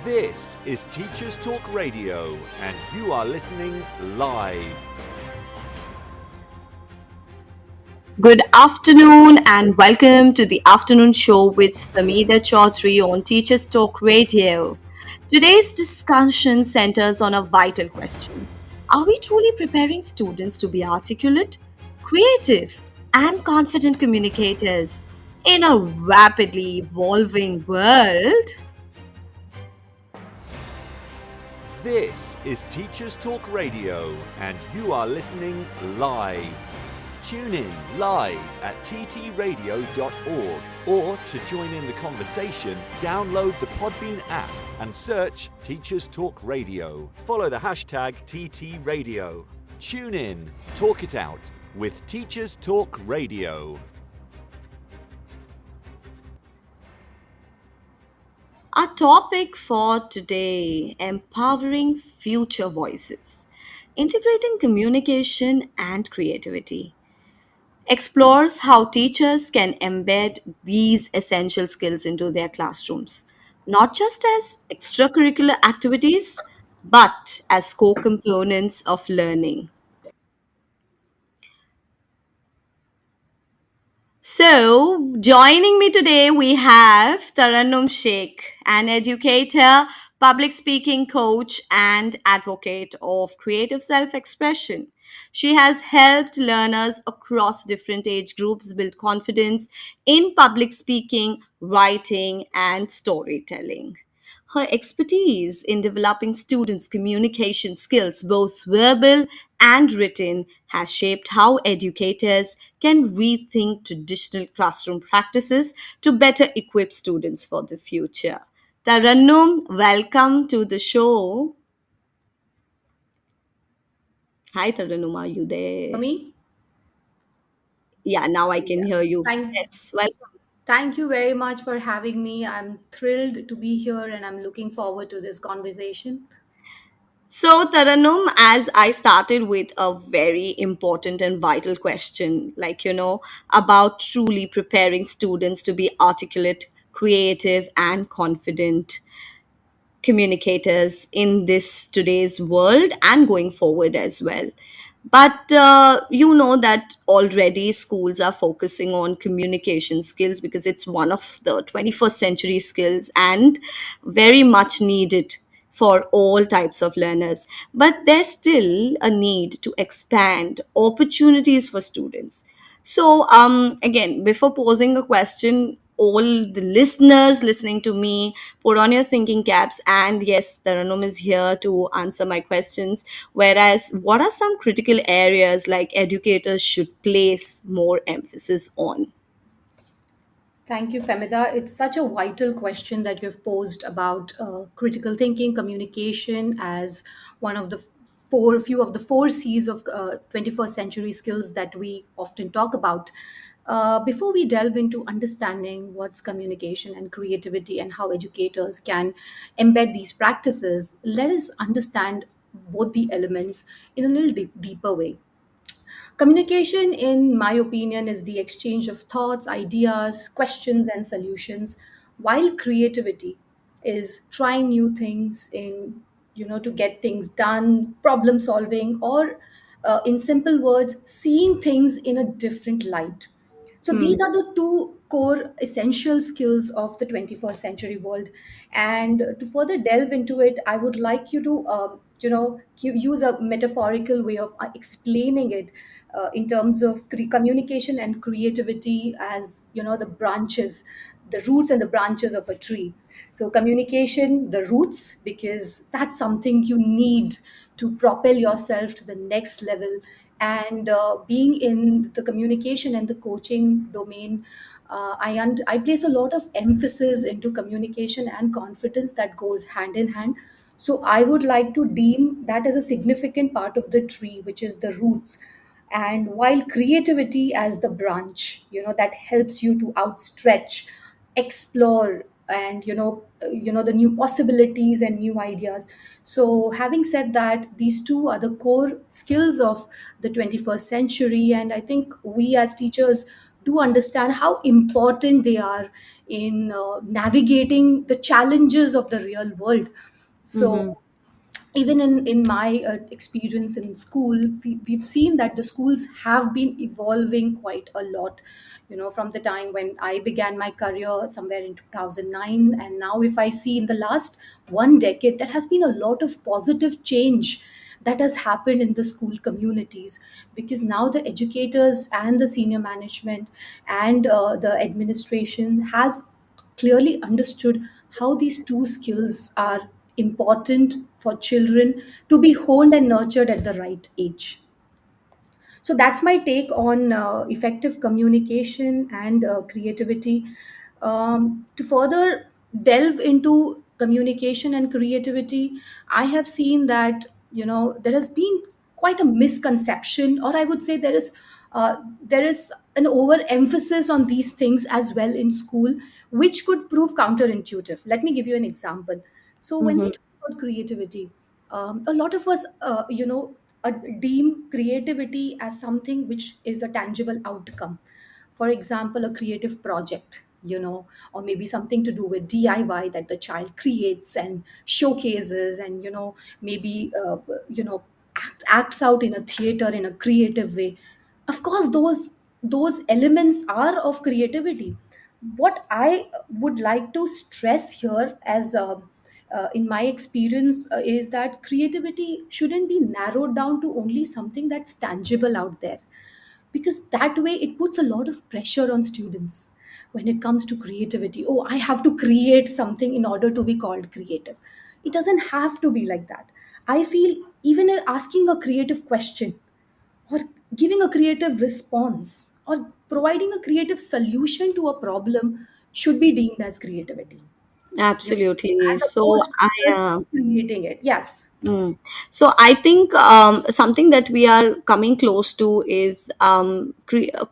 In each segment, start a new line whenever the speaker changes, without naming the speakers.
This is Teachers Talk Radio, and you are listening live.
Good afternoon and welcome to the afternoon show with Famida Choudhary on Teachers Talk Radio. Today's discussion centers on a vital question. Are we truly preparing students to be articulate, creative, and confident communicators in a rapidly evolving world?
This is Teachers Talk Radio, and you are listening live. Tune in live at ttradio.org, or to join in the conversation, download the Podbean app and search Teachers Talk Radio. Follow the hashtag TTRadio. Tune in, talk it out with Teachers Talk Radio.
Our topic for today: empowering future voices, integrating communication and creativity, explores how teachers can embed these essential skills into their classrooms, not just as extracurricular activities, but as core components of learning. So, joining me today, we have Tarannum Sheikh, an educator, public speaking coach, and advocate of creative self expression. She has helped learners across different age groups build confidence in public speaking, writing, and storytelling. Her expertise in developing students' communication skills, both verbal and written, has shaped how educators can rethink traditional classroom practices to better equip students for the future. Tarannum, welcome to the show. Hi, Tarannum, are you
For
there?
me?
Yeah, now I can
Yeah.
hear you.
Thank,
Yes, welcome.
thank you very much for having me. I'm thrilled to be here and I'm looking forward to this conversation.
So, Taranum, as I started with a very important and vital question, about truly preparing students to be articulate, creative, and confident communicators in this today's world and going forward as well. But you know that already schools are focusing on communication skills because it's one of the 21st century skills and very much needed for all types of learners. But there's still a need to expand opportunities for students. So, again, before posing a question, all the listeners listening to me, put on your thinking caps. And yes, Taranum is here to answer my questions. Whereas, what are some critical areas like educators should place more emphasis on?
Thank you, Famida. It's such a vital question that you've posed about critical thinking, communication as one of the few of the four C's of 21st century skills that we often talk about. Before we delve into understanding what's communication and creativity and how educators can embed these practices, let us understand both the elements in a little deeper way. Communication, in my opinion, is the exchange of thoughts, ideas, questions, and solutions, while creativity is trying new things to get things done, problem solving, or in simple words, seeing things in a different light. So these are the two core essential skills of the 21st century world. And to further delve into it, I would like you to, use a metaphorical way of explaining it in terms of communication and creativity as, the branches, the roots and the branches of a tree. So communication, the roots, because that's something you need to propel yourself to the next level. And being in the communication and the coaching domain, I place a lot of emphasis into communication and confidence that goes hand in hand. So I would like to deem that as a significant part of the tree, which is the roots, and while creativity as the branch, that helps you to outstretch, explore, and the new possibilities and new ideas. So having said that, these two are the core skills of the 21st century, and I think we as teachers to understand how important they are in navigating the challenges of the real world. So
Mm-hmm.
even in my experience in school, we've seen that the schools have been evolving quite a lot, from the time when I began my career somewhere in 2009, and now if I see in the last one decade, there has been a lot of positive change that has happened in the school communities, because now the educators and the senior management and the administration has clearly understood how these two skills are important for children to be honed and nurtured at the right age. So that's my take on effective communication and creativity. To further delve into communication and creativity, I have seen that there has been quite a misconception, or I would say there is an overemphasis on these things as well in school, which could prove counterintuitive. Let me give you an example. So when we
Mm-hmm.
talk about creativity, a lot of us, deem creativity as something which is a tangible outcome. For example, a creative project, or maybe something to do with DIY that the child creates and showcases, and maybe acts out in a theater in a creative way. Of course, those elements are of creativity. What I would like to stress here, as in my experience, is that creativity shouldn't be narrowed down to only something that's tangible out there, because that way it puts a lot of pressure on students when it comes to creativity. Oh, I have to create something in order to be called creative. It doesn't have to be like that. I feel even asking a creative question, or giving a creative response, or providing a creative solution to a problem should be deemed as creativity,
Absolutely.
as
So
opposed
I
to just creating it. Yes.
Mm. So I think something that we are coming close to is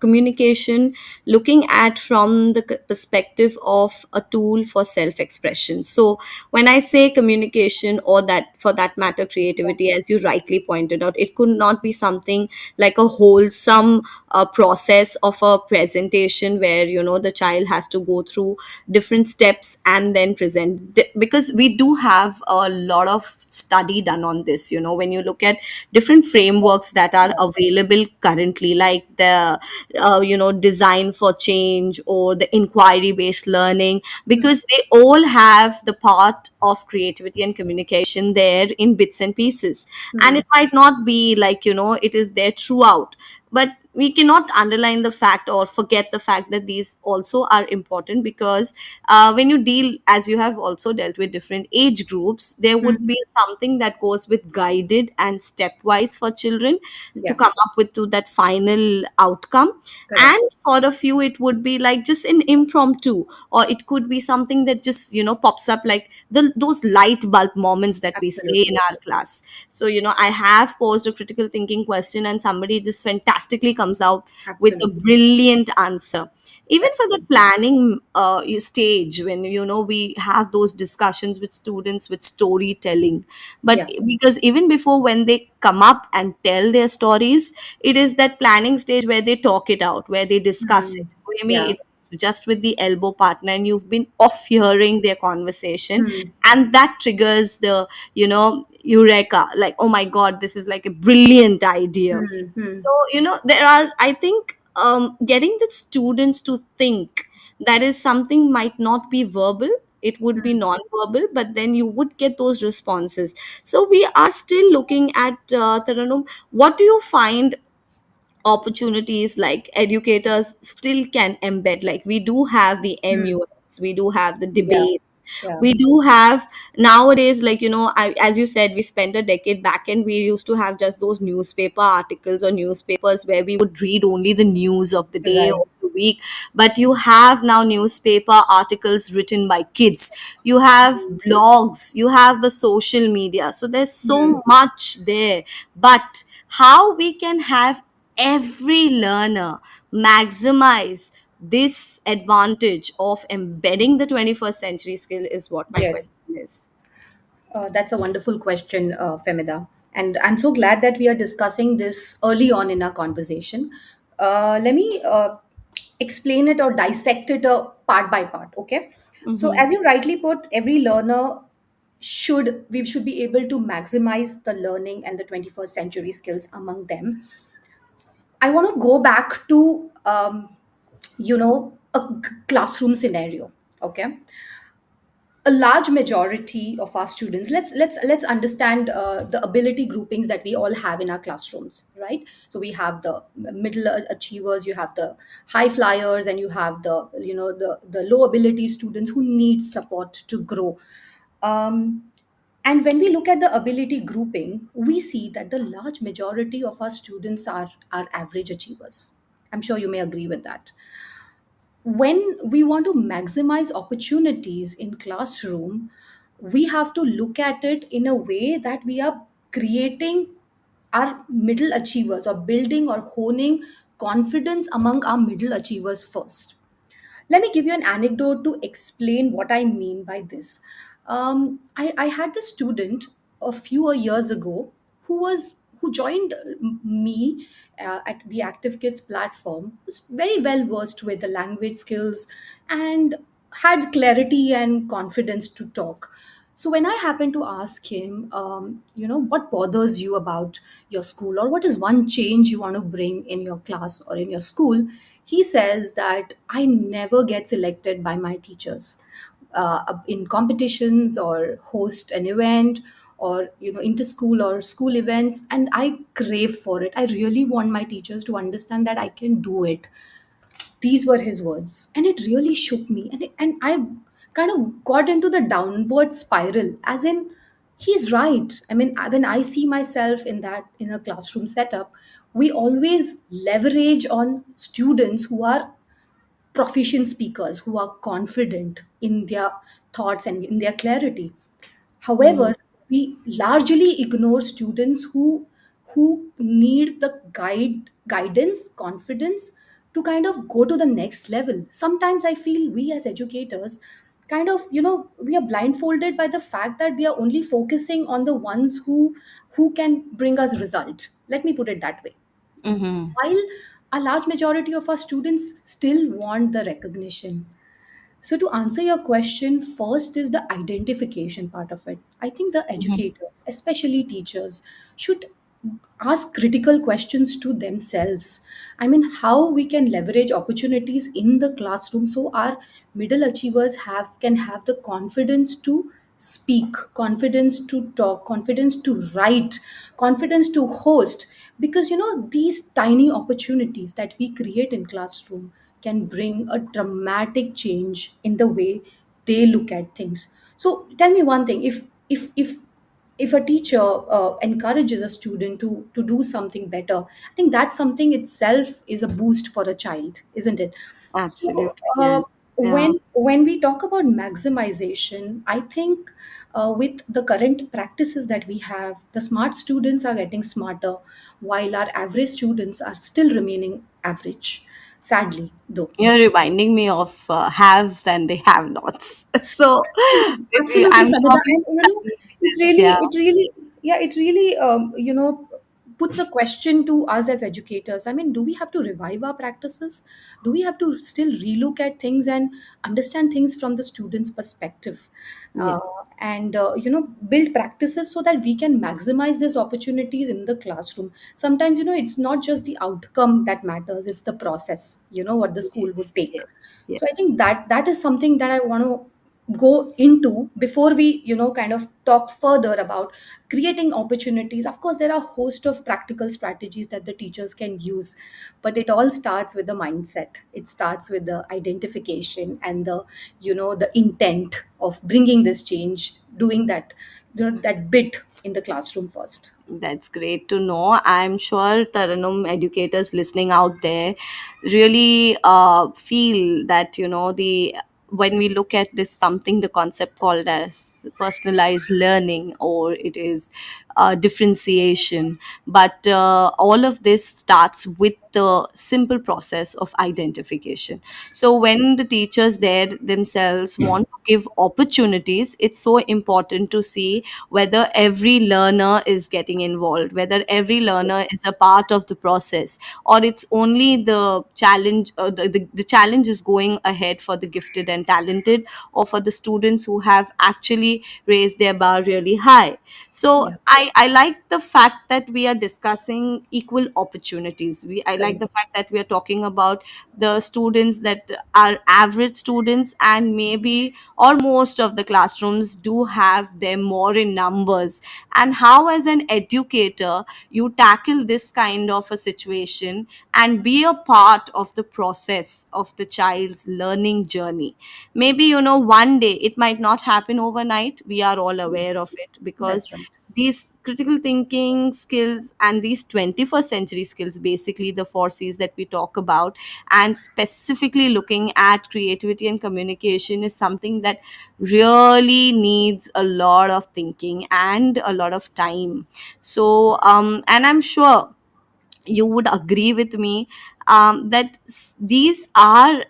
communication, looking at from the perspective of a tool for self-expression. So when I say communication, or that for that matter creativity, as you rightly pointed out, it could not be something like a wholesome process of a presentation where the child has to go through different steps and then present. Because we do have a lot of study done on this. When you look at different frameworks that are available currently, like the design for change or the inquiry based learning,
Hmm.
because they all have the part of creativity and communication there in bits and pieces. And
Hmm.
it might not be like it is there throughout, but we cannot underline the fact or forget the fact that these also are important. Because when you deal, as you have also dealt with different age groups, there would
Hmm.
be something that goes with guided and stepwise for children to
Yeah.
come up with to that final outcome.
Correct.
And for a few it would be like just an impromptu, or it could be something that just pops up, like those light bulb moments that we say in
Absolutely.
our class. So I have posed a critical thinking question and somebody just fantastically comes out with a
Absolutely.
brilliant answer. Even for the
Absolutely.
planning stage, when we have those discussions with students with storytelling. But
Yeah.
because even before, when they come up and tell their stories, it is that planning stage where they talk it out, where they discuss
Hmm.
it. Maybe
Yeah.
it's just with the elbow partner and you've been off hearing their conversation,
Hmm.
and that triggers the eureka, like, oh my god, this is like a brilliant idea.
Hmm. Hmm.
So there are, I think, getting the students to think, that is something might not be verbal, it would be
Hmm.
non-verbal, but then you would get those responses. So we are still looking at Taranum, what do you find opportunities like educators still can embed? Like, we do have the
Hmm.
MUS, we do have the
Yeah.
debates,
Yeah.
we do have nowadays, like, as you said, we spent a decade back and we used to have just those newspaper articles or newspapers where we would read only the news of the day
Right.
or the week. But you have now newspaper articles written by kids, you have blogs, you have the social media, so there's
Hmm.
so much there. But how we can have every learner maximize this advantage of embedding the 21st century skill is what my
Yes.
question is.
That's a wonderful question, Femida. And I'm so glad that we are discussing this early on in our conversation. Let me explain it or dissect it part by part. Okay. So
Mm-hmm.
as you rightly put, every learner should be able to maximize the learning and the 21st century skills among them. I want to go back to a classroom scenario. Okay. A large majority of our students, let's understand the ability groupings that we all have in our classrooms, right? So we have the middle achievers, you have the high flyers, and you have the low ability students who need support to grow. Um, and when we look at the ability grouping, we see that the large majority of our students are average achievers. I'm sure you may agree with that. When we want to maximize opportunities in classroom, we have to look at it in a way that we are creating our middle achievers, or building or honing confidence among our middle achievers first. Let me give you an anecdote to explain what I mean by this. I had this student a few years ago who joined me at the Active Kids platform. Was very well versed with the language skills and had clarity and confidence to talk. So when I happened to ask him, what bothers you about your school, or what is one change you want to bring in your class or in your school, he says that I never get selected by my teachers in competitions or host an event, or inter-school or school events, and I crave for it. I really want my teachers to understand that I can do it. These were his words, and it really shook me, and I kind of got into the downward spiral, as in, he's right. I mean, when I see myself in a classroom setup, we always leverage on students who are proficient speakers, who are confident in their thoughts and in their clarity.
Mm-hmm.
However, we largely ignore students who need the guidance, confidence to kind of go to the next level. Sometimes I feel we as educators kind of, we are blindfolded by the fact that we are only focusing on the ones who can bring us result. Let me put it that way.
Mm-hmm.
While a large majority of our students still want the recognition. So, to answer your question, first is the identification part of it. I think the
Mm-hmm.
educators, especially teachers, should ask critical questions to themselves. I mean, how we can leverage opportunities in the classroom so our middle achievers can have the confidence to speak, confidence to talk, confidence to write, confidence to host. Because these tiny opportunities that we create in classroom can bring a dramatic change in the way they look at things. So tell me one thing: if a teacher encourages a student to do something better, I think that something itself is a boost for a child, isn't it? So
Absolutely, yes. Yeah.
when we talk about maximization, I think with the current practices that we have, the smart students are getting smarter, while our average students are still remaining average, sadly though.
You're reminding me of haves and the have nots. So,
Absolutely, absolutely,
I'm sure
Famida.
we've
And
studied
it
this.
really,
Yeah.
it really, yeah, it really, puts a question to us as educators. I mean, do we have to revive our practices? Do we have to still relook at things and understand things from the student's perspective? Uh,
Yes.
and build practices so that we can maximize these opportunities in the classroom. Sometimes it's not just the outcome that matters, it's the process, what the school would
Yes.
take.
Yes.
So I
Yes.
think that is something that I want to go into before we kind of talk further about creating opportunities. Of course, there are a host of practical strategies that the teachers can use, but it all starts with the mindset. It starts with the identification and the intent of bringing this change, doing that bit in the classroom first.
That's great to know. I'm sure Taranum educators listening out there really feel that, the when we look at this something, the concept called as personalized learning, or it is differentiation. But all of this starts with the simple process of identification. So when the teachers there themselves want to give opportunities, it's so important to see whether every learner is getting involved, whether every learner is a part of the process, or it's only the challenge, the challenge is going ahead for the gifted and talented, or for the students who have actually raised their bar really high. So
Yeah.
I like the fact that we are discussing equal opportunities. I like
Correct.
the fact that we are talking about the students that are average students, and maybe or most of the classrooms do have them more in numbers, and how as an educator you tackle this kind of a situation and be a part of the process of the child's learning journey. Maybe, one day, it might not happen overnight, we are all aware of it, because
That's right.
these critical thinking skills and these 21st century skills, basically the four C's that we talk about, and specifically looking at creativity and communication, is something that really needs a lot of thinking and a lot of time. So and I'm sure you would agree with me, that these are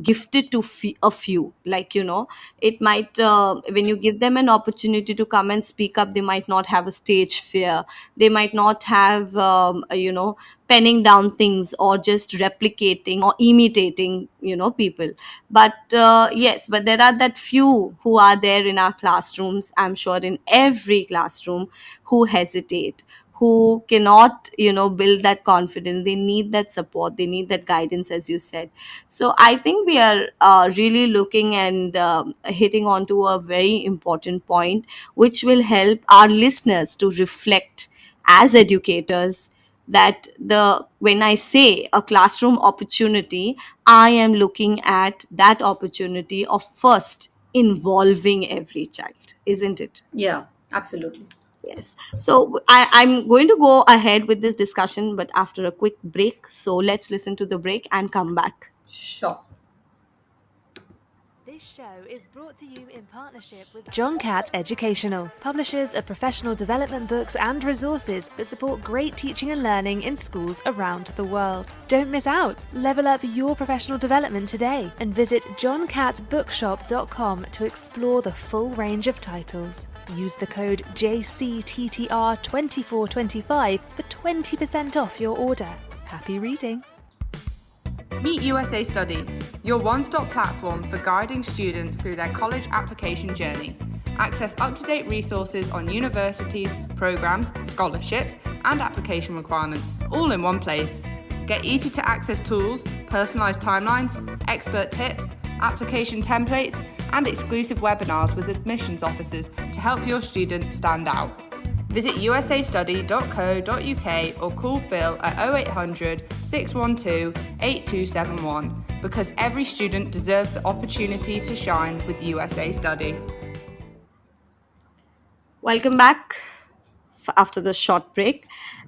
gifted to a few. Like, it might, when you give them an opportunity to come and speak up, they might not have a stage fear, they might not have, penning down things or just replicating or imitating, people. But yes, but there are that few who are there in our classrooms, I'm sure in every classroom, who hesitate, who cannot, build that confidence. They need that support, they need that guidance, as you said. So I think we are really looking and hitting onto a very important point, which will help our listeners to reflect as educators, that the when I say a classroom opportunity, I am looking at that opportunity of first involving every child, isn't it?
Yeah, absolutely.
Yes. So I'm going to go ahead with this discussion, but after a quick break. So let's listen to the break and come back.
Sure.
This show is brought to you in partnership with John Catt Educational, publishers of professional development books and resources that support great teaching and learning in schools around the world. Don't miss out. Level up your professional development today and visit johncattbookshop.com to explore the full range of titles. Use the code JCTTR2425 for 20% off your order. Happy reading.
Meet USA Study, your one-stop platform for guiding students through their college application journey. Access up-to-date resources on universities, programs, scholarships, and application requirements, all in one place. Get easy-to-access tools, personalized timelines, expert tips, application templates, and exclusive webinars with admissions officers to help your student stand out. Visit usastudy.co.uk or call Phil at 0800 612 8271, because every student deserves the opportunity to shine with USA Study.
Welcome back after the short break.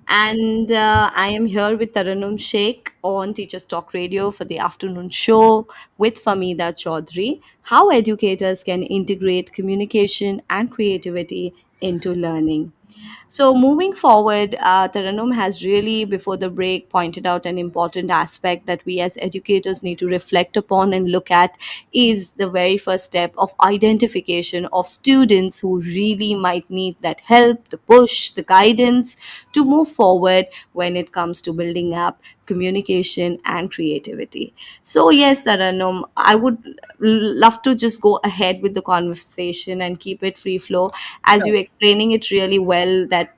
And I am here with Taranum Sheikh on Teachers Talk Radio for the afternoon show with Famida Choudhary. How educators can integrate communication and creativity into learning. So, moving forward, Taranum has really, before the break, pointed out an important aspect that we as educators need to reflect upon and look at, is the very first step of identification of students who really might need that help, the push, the guidance to move forward when it comes to building up communication and creativity. So, yes, Taranum, I would love to just go ahead with the conversation and keep it free flow, as
Sure.
you explaining it really well, that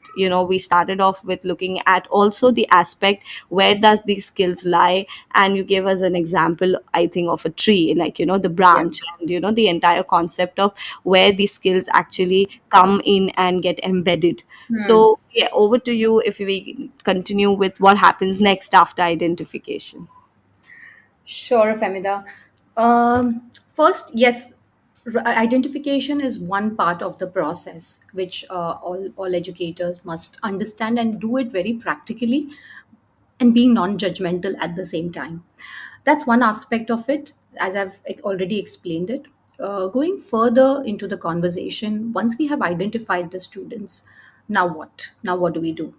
we started off with looking at also the aspect, where does these skills lie, and you gave us an example, I think, of a tree, like, the
Yeah.
branch, and the entire concept of where these skills actually come in and get embedded.
Hmm.
So yeah, over to you if we continue with what happens next after identification.
Sure, Famida. First, yes, identification is one part of the process, which all educators must understand and do it very practically and being non-judgmental at the same time. That's one aspect of it, as I've already explained it. Going further into the conversation, once we have identified the students, Now what? Now what do we do?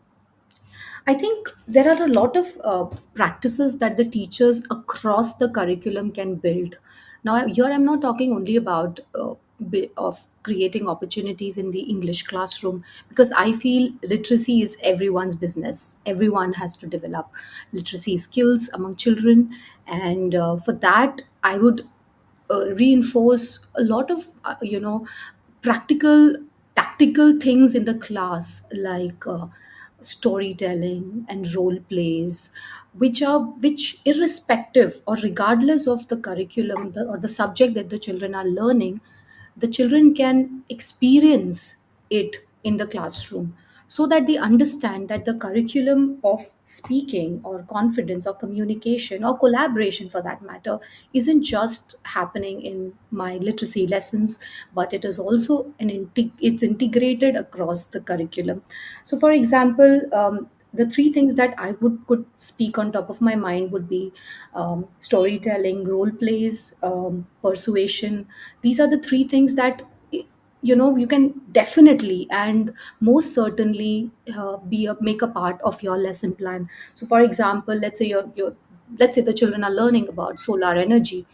I think there are a lot of practices that the teachers across the curriculum can build. Now, here I'm not talking only about of creating opportunities in the English classroom, because I feel literacy is everyone's business. Everyone has to develop literacy skills among children, and for that, I would reinforce a lot of practical tactical things in the class, like storytelling and role plays, which irrespective or regardless of the curriculum, or the subject that the children are learning, the children can experience it in the classroom, so that they understand that the curriculum of speaking or confidence or communication or collaboration, for that matter, isn't just happening in my literacy lessons, but it is also it's integrated across the curriculum. So for example, the three things that I would could speak on top of my mind would be storytelling, role plays, persuasion. These are the three things that you can definitely and most certainly make a part of your lesson plan. So for example, let's say the children are learning about solar energy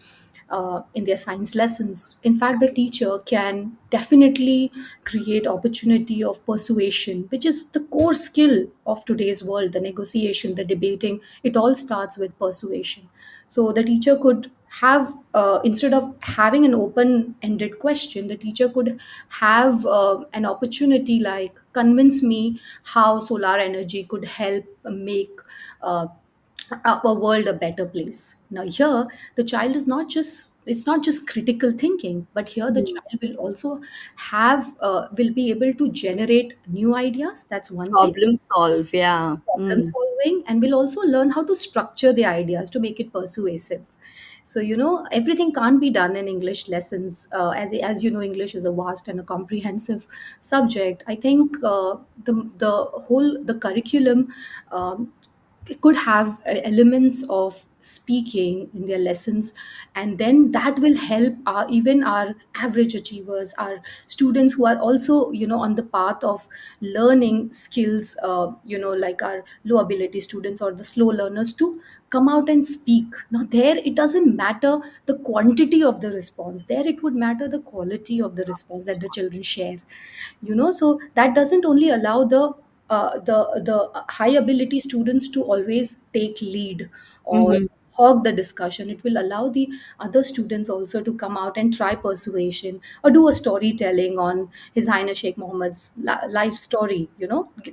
in their science lessons. In fact, the teacher can definitely create opportunity of persuasion, which is the core skill of today's world. The negotiation, the debating, it all starts with persuasion. So the teacher could have, instead of having an open ended question, the teacher could have an opportunity like, convince me how solar energy could help make uh, a world a better place. Now here, the child is not just it's not just critical thinking, but here the
Mm.
child will also have will be able to generate new ideas. That's one thing.
Problem solve, yeah.
Problem
Mm.
solving, and will also learn how to structure the ideas to make it persuasive. So everything can't be done in English lessons. As you know, English is a vast and a comprehensive subject. I think the curriculum um, it could have elements of speaking in their lessons, and then that will help even our average achievers, our students who are also on the path of learning skills, like our low ability students or the slow learners, to come out and speak. Now there, it doesn't matter the quantity of the response, there it would matter the quality of the response that the children share. So that doesn't only allow the high ability students to always take lead or
Mhm.
hog the discussion. It will allow the other students also to come out and try persuasion or do a storytelling on His Highness Sheikh Mohammed's life story.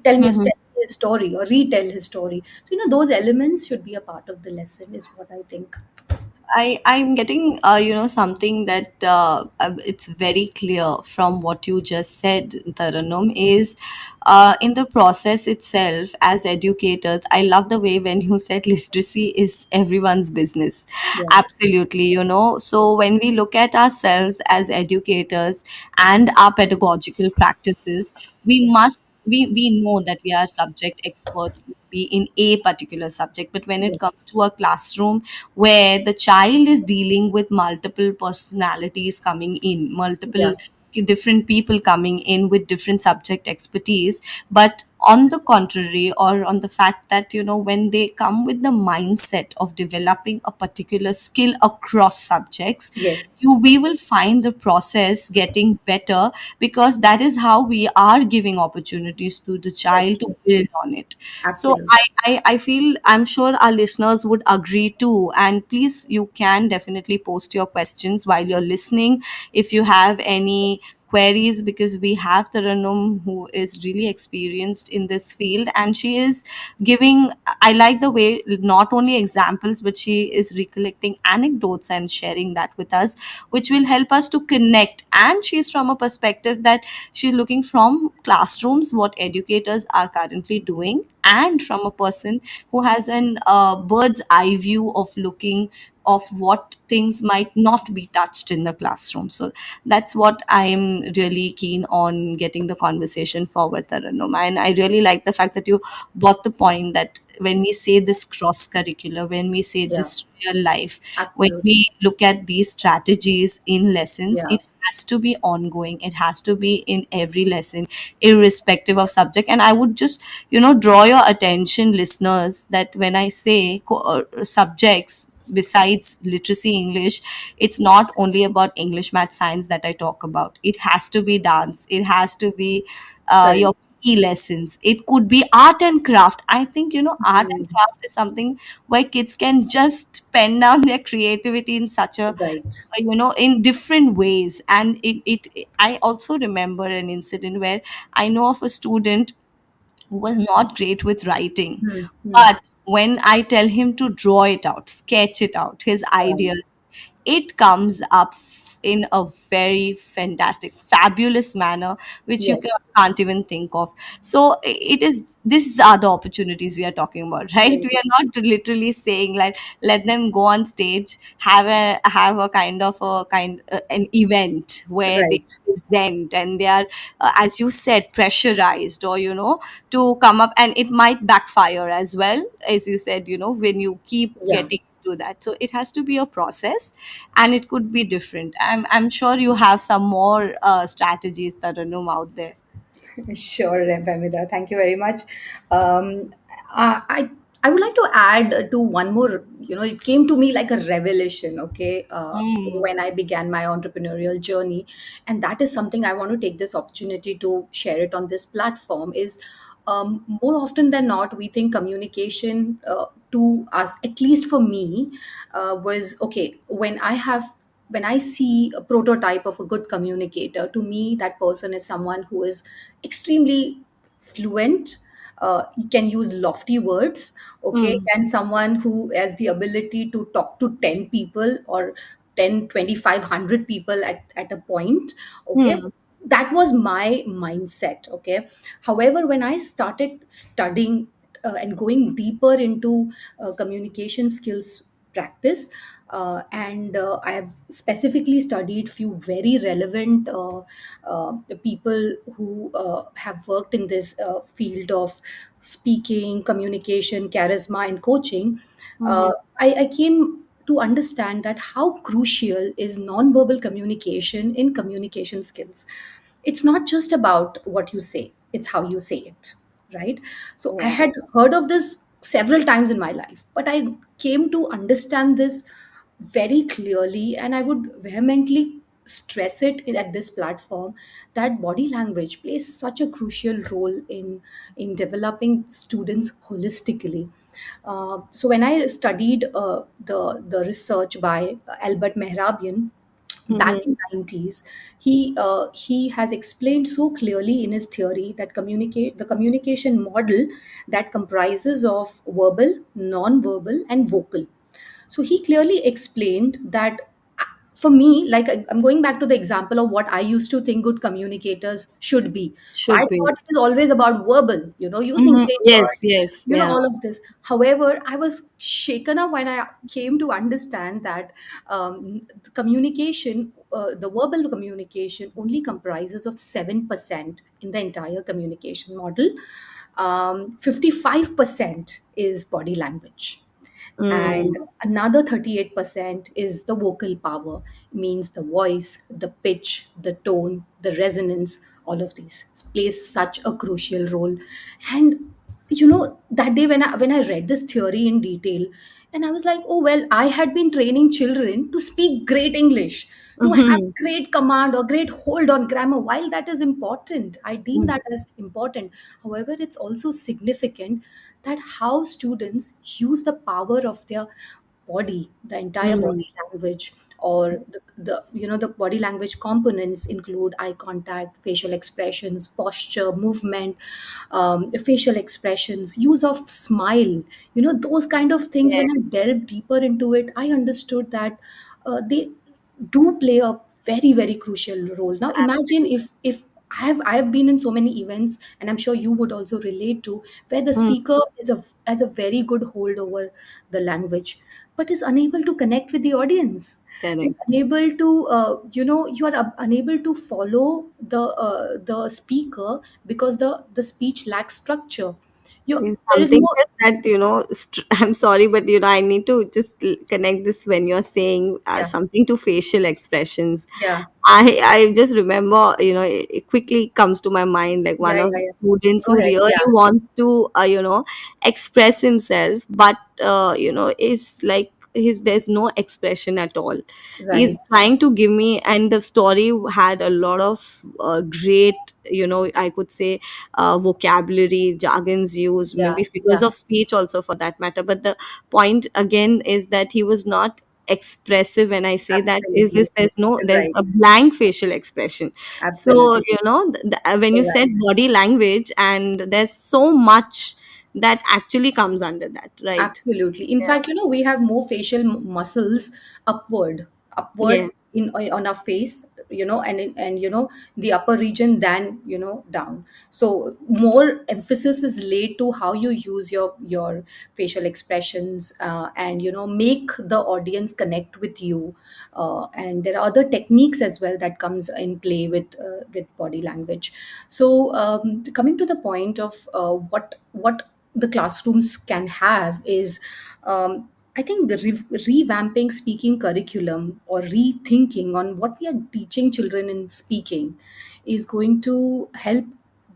Tell me
Mhm.
his story or retell his story. So those elements should be a part of the lesson, is what I think.
I'm getting something that it's very clear from what you just said, Taranum, is in the process itself as educators. I love the way when you said literacy is everyone's business.
Yeah.
Absolutely, so when we look at ourselves as educators and our pedagogical practices, we know that we are subject experts be in a particular subject, but when it
Yes.
comes to a classroom where the child is dealing with multiple personalities coming in, multiple
Yeah.
different people coming in with different subject expertise, but on the contrary, or on the fact that when they come with the mindset of developing a particular skill across subjects,
Yes.
we will find the process getting better, because that is how we are giving opportunities to the child to
Definitely.
build on it. So
Absolutely.
I feel, I'm sure our listeners would agree too. And please, you can definitely post your questions while you're listening if you have any queries, because we have Taranum, who is really experienced in this field, and she is giving, I like the way, not only examples, but she is recollecting anecdotes and sharing that with us, which will help us to connect. And she's from a perspective that she's looking from classrooms, what educators are currently doing, and from a person who has an bird's eye view of looking of what things might not be touched in the classroom. So that's what I'm really keen on getting the conversation forward, Taranum. And I really like the fact that you brought the point that when we say this cross curricular, when we say
Yeah.
this real life, when
Absolutely.
we look at these strategies in lessons,
Yeah.
it has to be ongoing. It has to be in every lesson, irrespective of subject. And I would just, draw your attention, listeners, that when I say subjects besides literacy English, it's not only about English, math, science that I talk about. It has to be dance, it has to be
Correct.
your lessons, it could be art and craft. I think, art and
Mm.
craft is something where kids can just pen down their creativity in such a,
Right.
in different ways. And I also remember an incident where I know of a student who was not great with writing.
Hmm. Hmm.
But when I tell him to draw it out, sketch it out, his
Right.
ideas, it comes up in a very fantastic, fabulous manner, which you
Yes.
can't even think of. So it is, these are the opportunities we are talking about, right?
Right.
We are not literally saying like let them go on stage, have a an event where they
Right.
present, and they are, as you said, pressurized, or to come up, and it might backfire as well, as you said, when you keep
Yeah.
getting to that. So it has to be a process, and it could be different. I'm sure you have some more strategies, Taranum, out there.
Sure, Famida. Thank you very much. Um, I would like to add to one more. It came to me like a revelation. Okay,
Mm,
when I began my entrepreneurial journey, and that is something I want to take this opportunity to share it on this platform. Is more often than not, we think communication to us, at least for me, was okay. When I see a prototype of a good communicator, to me, that person is someone who is extremely fluent, can use lofty words, okay,
mm,
and someone who has the ability to talk to 10 people or 10, 2500 people at a point, okay.
mm,
That was my mindset, okay. However, when I started studying and going deeper into communication skills practice, and I have specifically studied few very relevant people who have worked in this field of speaking, communication, charisma, and coaching.
mm,
Uh, I came to understand that how crucial is nonverbal communication in communication skills. It's not just about what you say, it's how you say it, right? So I
yeah.
had heard of this several times in my life, but I came to understand this very clearly, and I would vehemently stress it at this platform, that body language plays such a crucial role in developing students holistically. So when I studied the research by Albert Mehrabian back
Mhm,
in 90s, he has explained so clearly in his theory that communicate the communication model that comprises of verbal, non-verbal, and vocal. So he clearly explained that, for me, like I'm going back to the example of what I used to think good communicators should be. So I
should be.
thought it is always about verbal, using
Mhm,
great
yes,
words,
yes, yeah.
all of this. However, I was shaken up when I came to understand that the communication, the verbal communication, only comprises of 7% in the entire communication model. 55% is body language, and
Mm,
another 38% is the vocal power, means the voice, the pitch, the tone, the resonance. All of these plays such a crucial role. And that day when I read this theory in detail, and I was like, oh well, I had been training children to speak great English, to have
mhm,
great command or great hold on grammar. While that is important, I deem
mm,
that as important. However, it's also significant that how students use the power of their body, the entire
mm,
body language, or the body language components include eye contact, facial expressions, posture, movement, facial expressions, use of smile, those kind of things. When I
yes,
delved deeper into it, I understood that they do play a very very crucial role. Now imagine
absolutely.
if I have been in so many events, and I'm sure you would also relate to, where the
Mm,
speaker has a very good hold over the language, but is unable to connect with the audience, is
correct.
unable to you are unable to follow the speaker, because the speech lacks structure.
It's
there is
something
no.
that, I'm sorry, but I need to just connect this when you're saying
Yeah,
something to facial expressions.
yeah,
I just remember, it quickly comes to my mind like
yeah,
one of
yeah,
the
yeah.
students
Go
who
ahead.
really
Yeah,
wants to, express himself, but, is like there's no expression at all. He's
right.
trying to give me, and the story had a lot of great, I could say, vocabulary, jargons used,
Yeah,
maybe figures
yeah,
of speech also for that matter. But the point again is that he was not expressive. When I say that is
absolutely.
this, there's
Right,
a blank facial expression. So
absolutely.
when you
You're
said
right.
body language, and there's so much that actually comes under that, right?
Absolutely. In
Yeah.
fact, we have more facial muscles upward,
Yeah.
upward in on our face, and the upper region than down. So more emphasis is laid to how you use your facial expressions, and make the audience connect with you. And there are other techniques as well that comes in play with body language. So coming to the point of what the classrooms can have is, I think, revamping speaking curriculum or rethinking on what we are teaching children in speaking is going to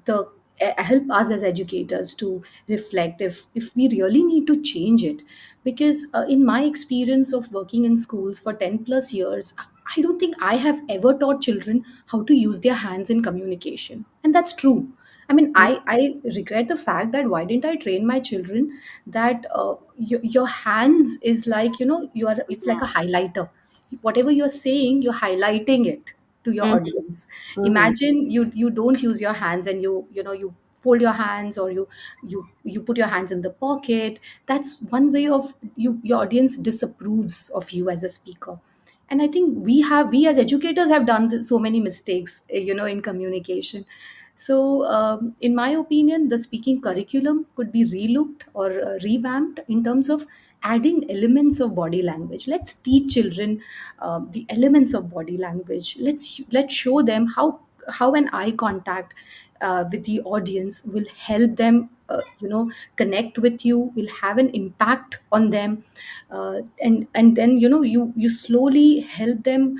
the help us as educators to reflect if we really need to change it. Because in my experience of working in schools for 10 plus years, I don't think I have ever taught children how to use their hands in communication, and that's true. I mean, I regret the fact that why didn't I train my children that your hands is like, it's like a highlighter. Whatever you're saying, you're highlighting it to your
Mhm.
audience.
Mhm.
Imagine you don't use your hands, and you fold your hands, or you put your hands in the pocket. That's one way of your audience disapproves of you as a speaker. And I think we as educators have done so many mistakes, in communication. So, in my opinion, the speaking curriculum could be relooked or revamped in terms of adding elements of body language. Let's teach children the elements of body language. Let's show them how an eye contact with the audience will help them, connect with you, will have an impact on them, and then you slowly help them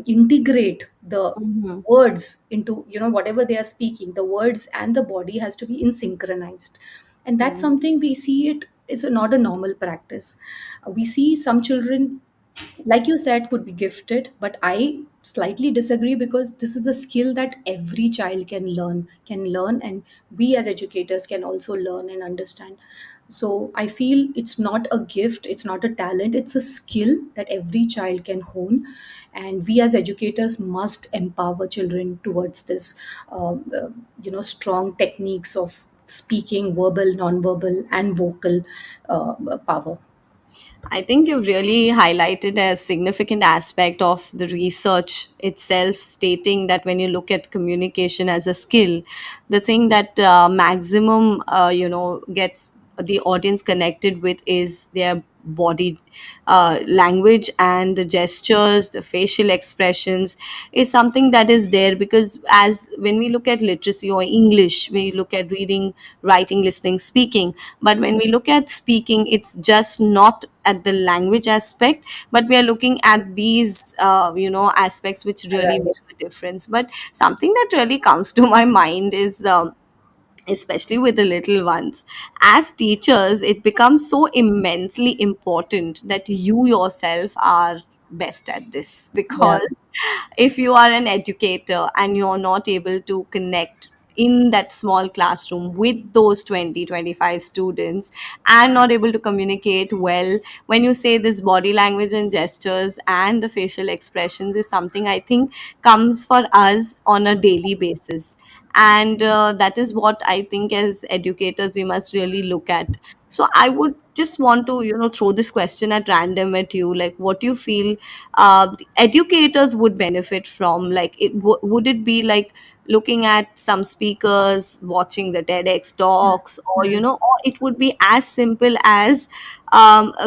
integrate the
Mhm.
words into whatever they are speaking. The words and the body has to be in synchronized, and that's
Mhm.
something we see it is not a normal practice. We see some children, like you said, could be gifted, but I slightly disagree, because this is a skill that every child can learn, and we as educators can also learn and understand. So I feel it's not a gift, it's not a talent, it's a skill that every child can hone. And we as educators must empower children towards this, strong techniques of speaking, verbal, non-verbal, and vocal power.
I think you've really highlighted a significant aspect of the research itself, stating that when you look at communication as a skill, the thing that maximum, gets the audience connected with is their body language, and the gestures, the facial expressions is something that is there. Because as when we look at literacy or English, we look at reading, writing, listening, speaking. But when we look at speaking, it's just not at the language aspect, but we are looking at these aspects which really
Right.
make a difference. But something that really comes to my mind is, especially with the little ones, as teachers it becomes so immensely important that you yourself are best at this.
Yeah.
Because if you are an educator and you're not able to connect in that small classroom with those 20-25 students, and not able to communicate well, when you say this body language and gestures and the facial expressions is something I think comes for us on a daily basis. And that is what I think as educators we must really look at. So I would just want to throw this question at random at you, like what you feel the educators would benefit from. Like would it be like looking at some speakers, watching the TEDx talks, or
Hmm.
or it would be as simple as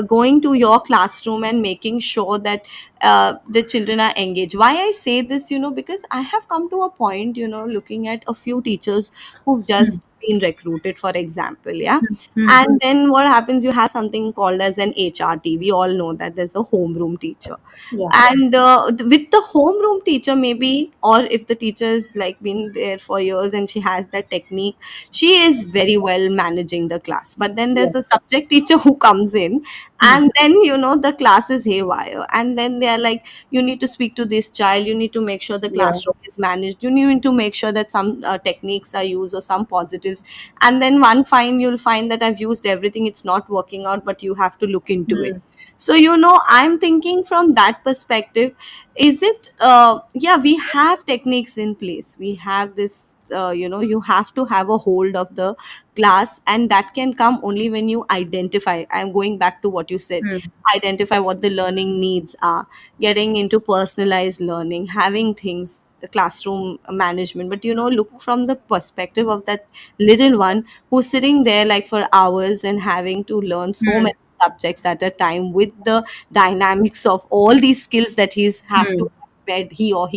going to your classroom and making sure that the children are engaged. Why I say this, because I have come to a point, looking at a few teachers who've
Hmm.
just been recruited, for example. Yeah.
Hmm.
And then what happens, you have something called as an HRT. We all know that there's a homeroom teacher.
Yeah.
And with the homeroom teacher, maybe, or if the teacher is like been there for years and she has that technique, she is very well managing the class. But then
Yeah.
there's a subject teacher who comes in,
Hmm.
and then the class is haywire, and then they are like, you need to speak to this child, you need to make sure the
Yeah.
classroom is managed, you need to make sure that some techniques are used or some positives. And then one fine, you'll find that I've used everything, it's not working out, but you have to look into it.
Hmm.
So I'm thinking from that perspective. Is it yeah, we have techniques in place, we have this, you have to have a hold of the class, and that can come only when you identify. I'm going back to what you said,
Hmm.
identify what the learning needs are, getting into personalized learning, having things, the classroom management. But look from the perspective of that little one who's sitting there like for hours and having to learn so
Hmm.
many subjects at a time, with the dynamics of all these skills that he's have to
Hmm.
embed, he or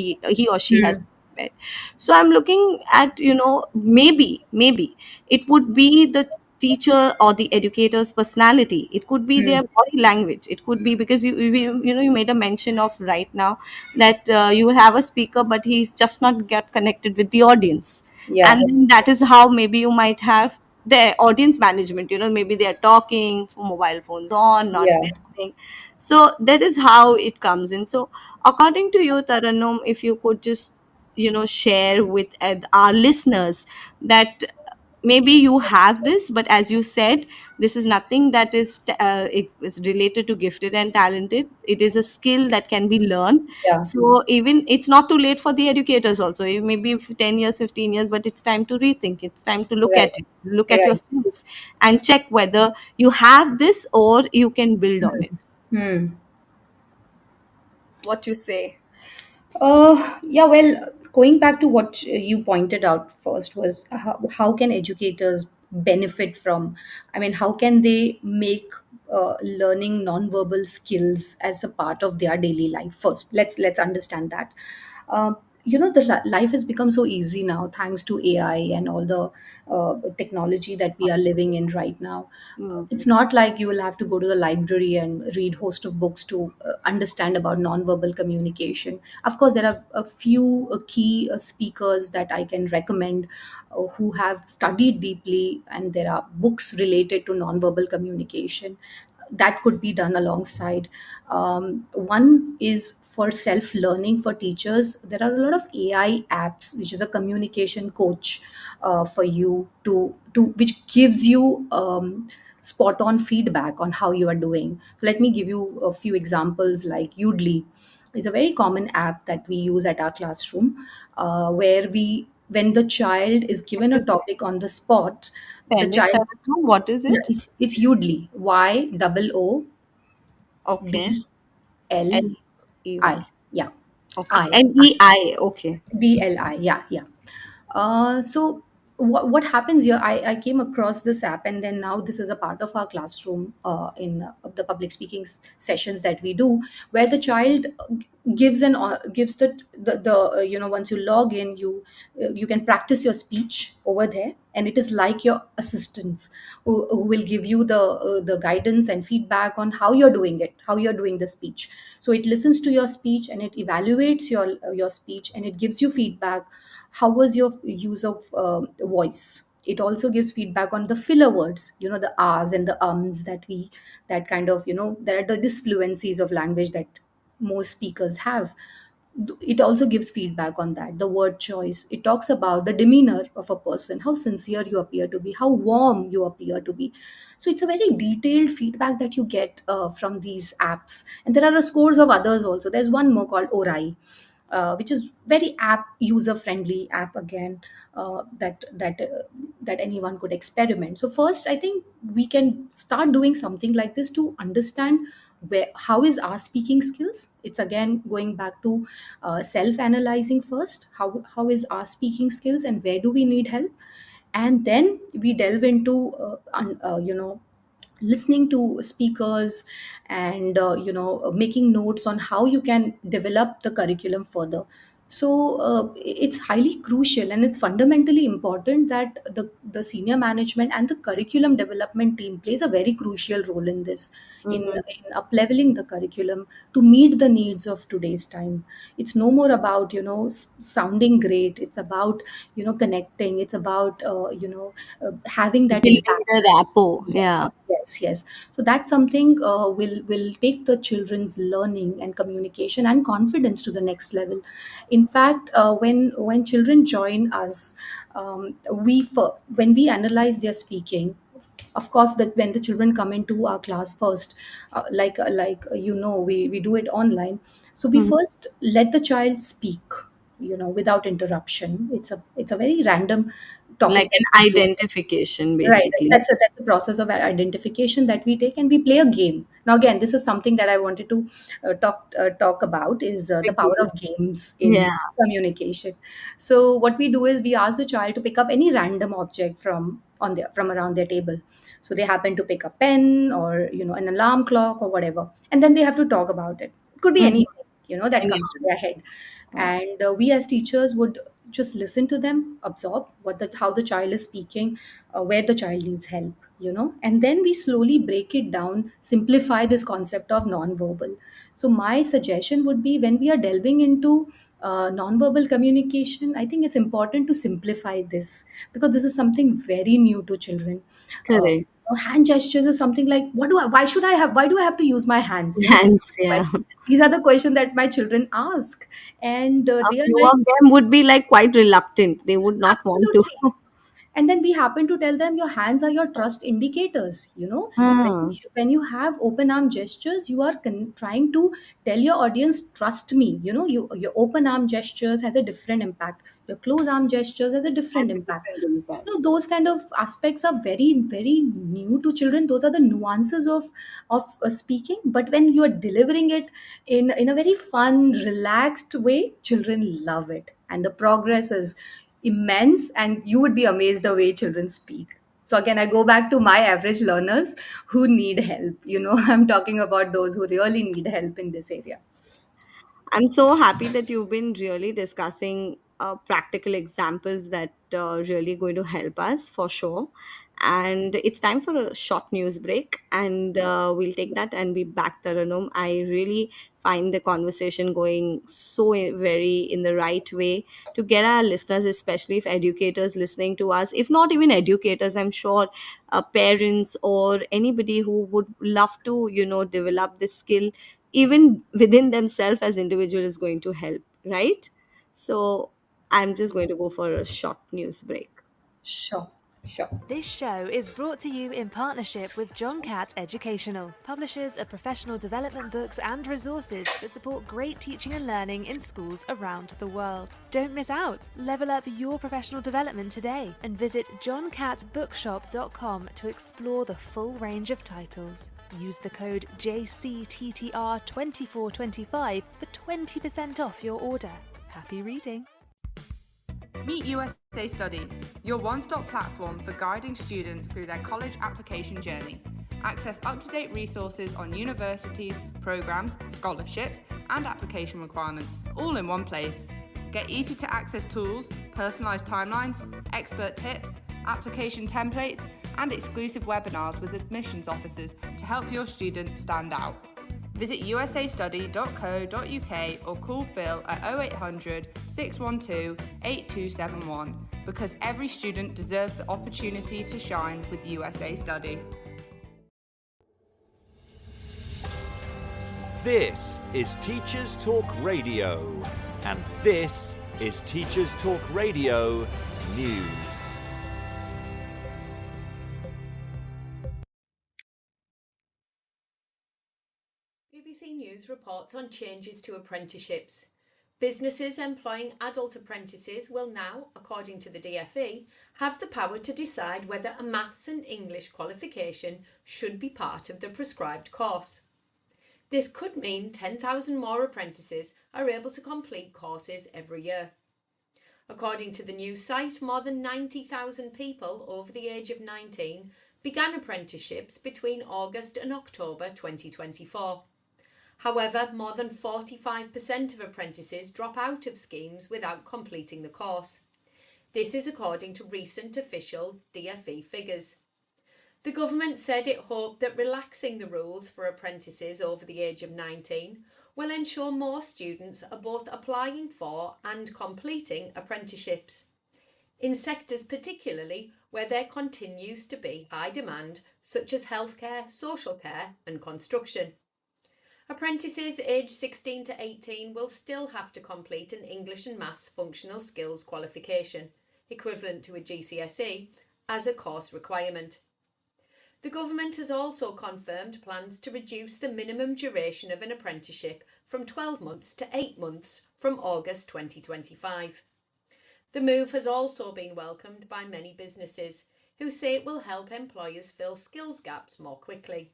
she has
Hmm.
to embed. So I'm looking at, maybe it would be the teacher or the educator's personality, it could be
Hmm.
their body language, it could be because you made a mention of right now that you have a speaker but he's just not get connected with the audience.
Yeah.
And then that is how maybe you might have the audience management, maybe they are talking, mobile phones on, not
Yeah.
listening. So that is how it comes in. So according to you, Taranum, if you could just share with our listeners that maybe you have this, but as you said, this is nothing that it is related to gifted and talented, it is a skill that can be learned.
Yeah.
So even it's not too late for the educators also. Maybe 10 years, 15 years, but it's time to rethink, it's time to look
Right.
at it, look at
Right.
yourself and check whether you have this or you can build on it.
Hmm.
What you say?
Yeah, well, going back to what you pointed out first was how can educators benefit from, I mean, how can they make learning nonverbal skills as a part of their daily life? First, let's understand that. Life has become so easy now thanks to AI and all the technology that we are living in right now.
Mm,
It's not like you will have to go to the library and read host of books to understand about nonverbal communication. Of course, there are a few key speakers that I can recommend who have studied deeply, and there are books related to nonverbal communication that could be done alongside. One is for self learning for teachers. There are a lot of AI apps, which is a communication coach for you to which gives you spot on feedback on how you are doing. So let me give you a few examples. Like Udly is a very common app that we use at our classroom, where we when the child is
what
given a
is it?
topic on the spot, the
Spell it,
child,
Taranum. What is
yeah,
it?
it's Udly,
Okay.
YOODLI.
LEY.
Yeah,
Okay.
I.
NEI. Okay.
DLI, yeah, yeah. So what happens here? I came across this app, and then now this is a part of our classroom in the public speaking sessions that we do, where the child gives once you log in, you can practice your speech over there, and it is like your assistants who will give you the guidance and feedback on how you're doing it, how you're doing the speech. So it listens to your speech and it evaluates your speech, and it gives you feedback. How was your use of voice? It also gives feedback on the filler words, the r's and the ums that kind of, there are the disfluencies of language that most speakers have. It also gives feedback on that, the word choice. It talks about the demeanor of a person, how sincere you appear to be, how warm you appear to be. So it's a very detailed feedback that you get from these apps, and there are a scores of others also. There's one more called Orai, which is very app user friendly app again, that anyone could experiment. So first, I think we can start doing something like this to understand where how is our speaking skills. It's again going back to self analyzing first. How is our speaking skills, and where do we need help? And then we delve into listening to speakers, and making notes on how you can develop the curriculum further. So it's highly crucial and it's fundamentally important that the senior management and the curriculum development team plays a very crucial role in this,
Mhm.
in up leveling the curriculum to meet the needs of today's time. It's no more about sounding great. It's about connecting. It's about having that
Building
impact.
the rapport. Yeah.
Yes, yes, yes. So that's something will take the children's learning and communication and confidence to the next level. In fact, when children join us, when we analyze their speaking, of course, that when the children come into our class first, we do it online. So we
Mhm.
first let the child speak, without interruption. It's a very random
Like
topic that
an
we do.
identification,
Right.
basically.
That's the process of identification that we take, and we play a game. Now, again, this is something that I wanted to talk about is the power of games in
Yeah.
communication. So, what we do is we ask the child to pick up any random object from around their table. So they happen to pick a pen or an alarm clock or whatever, and then they have to talk about it. It could be
Mhm.
anything that comes to
Anyone.
their head,
Yeah.
and we as teachers would just listen to them, absorb how the child is speaking, where the child needs help, and then we slowly break it down, simplify this concept of nonverbal. So my suggestion would be, when we are delving into nonverbal communication, I think it's important to simplify this, because this is something very new to children. uh,
Correct.
Hand gestures is something like, why do I have to use my hands,
Hands, yeah.
Like, these are the questions that my children ask, and
A
they are
few
like,
of them would be like quite reluctant. They would not want to.
absolutely. And then we happen to tell them, your hands are your trust indicators.
Hmm.
When you have open arm gestures, you are trying to tell your audience, trust me. Your open arm gestures has a different impact, your closed arm gestures has a different
Has a
impact.
different impact.
Those kind of aspects are very, very new to children. Those are the nuances of speaking, but when you are delivering it in a very fun, relaxed way, children love it, and the progress is immense, and you would be amazed the way children speak. So again, I go back to my average learners who need help. I'm talking about those who really need help in this area.
I'm so happy that you've been really discussing practical examples that really going to help us for sure. And it's time for a short news break, and we'll take that and be back, Taranum. I really find the conversation going so very in the right way to get our listeners, especially if educators listening to us, if not even educators, I'm sure parents or anybody who would love to, develop this skill even within themselves as individual is going to help, right? So I'm just going to go for a short news break.
Sure, sure.
This show is brought to you in partnership with John Catt Educational, publishers of professional development books and resources that support great teaching and learning in schools around the world. Don't miss out. Level up your professional development today and visit johncattbookshop.com to explore the full range of titles. Use the code JCTTR2425 for 20% off your order. Happy reading.
Meet USA Study, your one-stop platform for guiding students through their college application journey. Access up-to-date resources on universities, programs, scholarships, and application requirements, all in one place. Get easy-to-access tools, personalized timelines, expert tips, application templates, and exclusive webinars with admissions officers to help your student stand out. Visit usastudy.co.uk or call Phil at 0800 612 8271, because every student deserves the opportunity to shine with USA Study.
This is Teachers Talk Radio, and this is Teachers Talk Radio News.
BBC News reports on changes to apprenticeships. Businesses employing adult apprentices will now, according to the DfE, have the power to decide whether a maths and English qualification should be part of the prescribed course. This could mean 10,000 more apprentices are able to complete courses every year. According to the news site, more than 90,000 people over the age of 19 began apprenticeships between August and October 2024. However, more than 45% of apprentices drop out of schemes without completing the course. This is according to recent official DfE figures. The government said it hoped that relaxing the rules for apprentices over the age of 19 will ensure more students are both applying for and completing apprenticeships, in sectors particularly where there continues to be high demand, such as healthcare, social care and construction. Apprentices aged 16 to 18 will still have to complete an English and Maths functional skills qualification, equivalent to a GCSE, as a course requirement. The government has also confirmed plans to reduce the minimum duration of an apprenticeship from 12 months to 8 months from August 2025. The move has also been welcomed by many businesses, who say it will help employers fill skills gaps more quickly.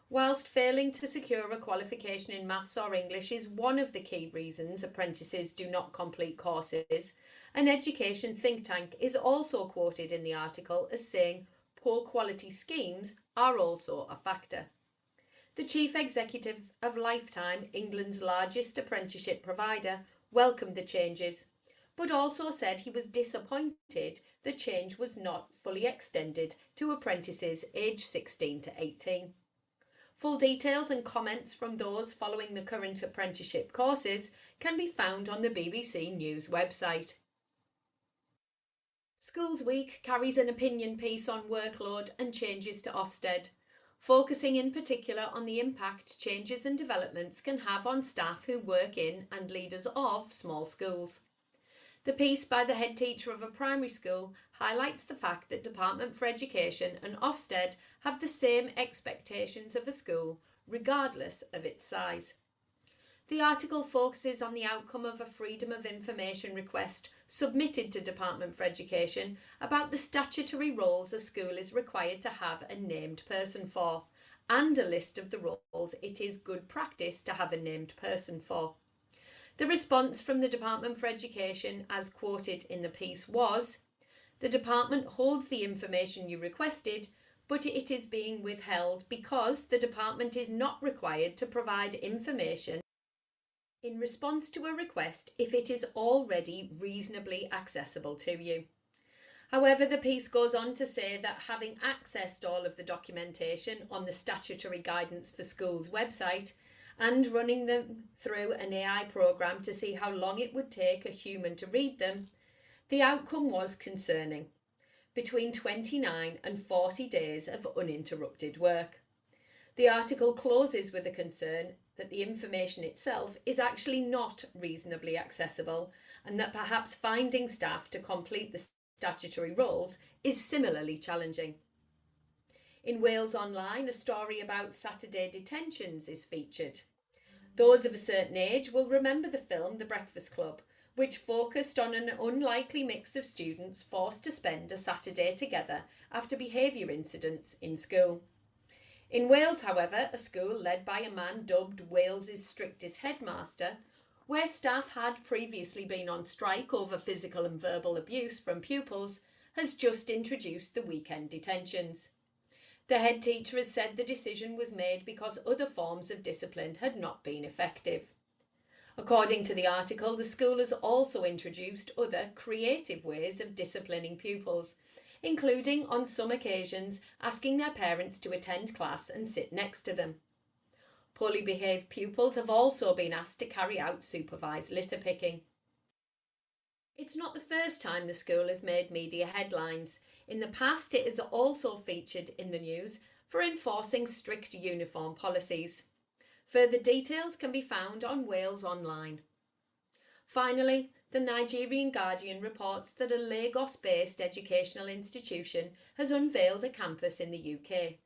Whilst failing to secure a qualification in Maths or English is one of the key reasons apprentices do not complete courses, an education think tank is also quoted in the article as saying poor quality schemes are also a factor. The chief executive of Lifetime, England's largest apprenticeship provider, welcomed the changes, but also said he was disappointed the change was not fully extended to apprentices aged 16 to 18. Full details and comments from those following the current apprenticeship courses can be found on the BBC News website. Schools Week carries an opinion piece on workload and changes to Ofsted, focusing in particular on the impact changes and developments can have on staff who work in and leaders of small schools. The piece by the head teacher of a primary school highlights the fact that Department for Education and Ofsted have the same expectations of a school, regardless of its size. The article focuses on the outcome of a Freedom of Information request submitted to Department for Education about the statutory roles a school is required to have a named person for, and a list of the roles it is good practice to have a named person for. The response from the Department for Education, as quoted in the piece, was, "The department holds the information you requested, but it is being withheld because the department is not required to provide information in response to a request if it is already reasonably accessible to you." However, the piece goes on to say that having accessed all of the documentation on the Statutory Guidance for Schools website, and running them through an AI program to see how long it would take a human to read them, the outcome was concerning: between 29 and 40 days of uninterrupted work. The article closes with a concern that the information itself is actually not reasonably accessible, and that perhaps finding staff to complete the statutory roles is similarly challenging. In Wales Online, a story about Saturday detentions is featured. Those of a certain age will remember the film The Breakfast Club, which focused on an unlikely mix of students forced to spend a Saturday together after behaviour incidents in school. In Wales, however, a school led by a man dubbed Wales's strictest headmaster, where staff had previously been on strike over physical and verbal abuse from pupils, has just introduced the weekend detentions. The head teacher has said the decision was made because other forms of discipline had not been effective. According to the article, the school has also introduced other creative ways of disciplining pupils, including on some occasions asking their parents to attend class and sit next to them. Poorly behaved pupils have also been asked to carry out supervised litter picking. It's not the first time the school has made media headlines. In the past, it has also featured in the news for enforcing strict uniform policies. Further details can be found on Wales Online. Finally, the Nigerian Guardian reports that a Lagos-based educational institution has unveiled a campus in the UK.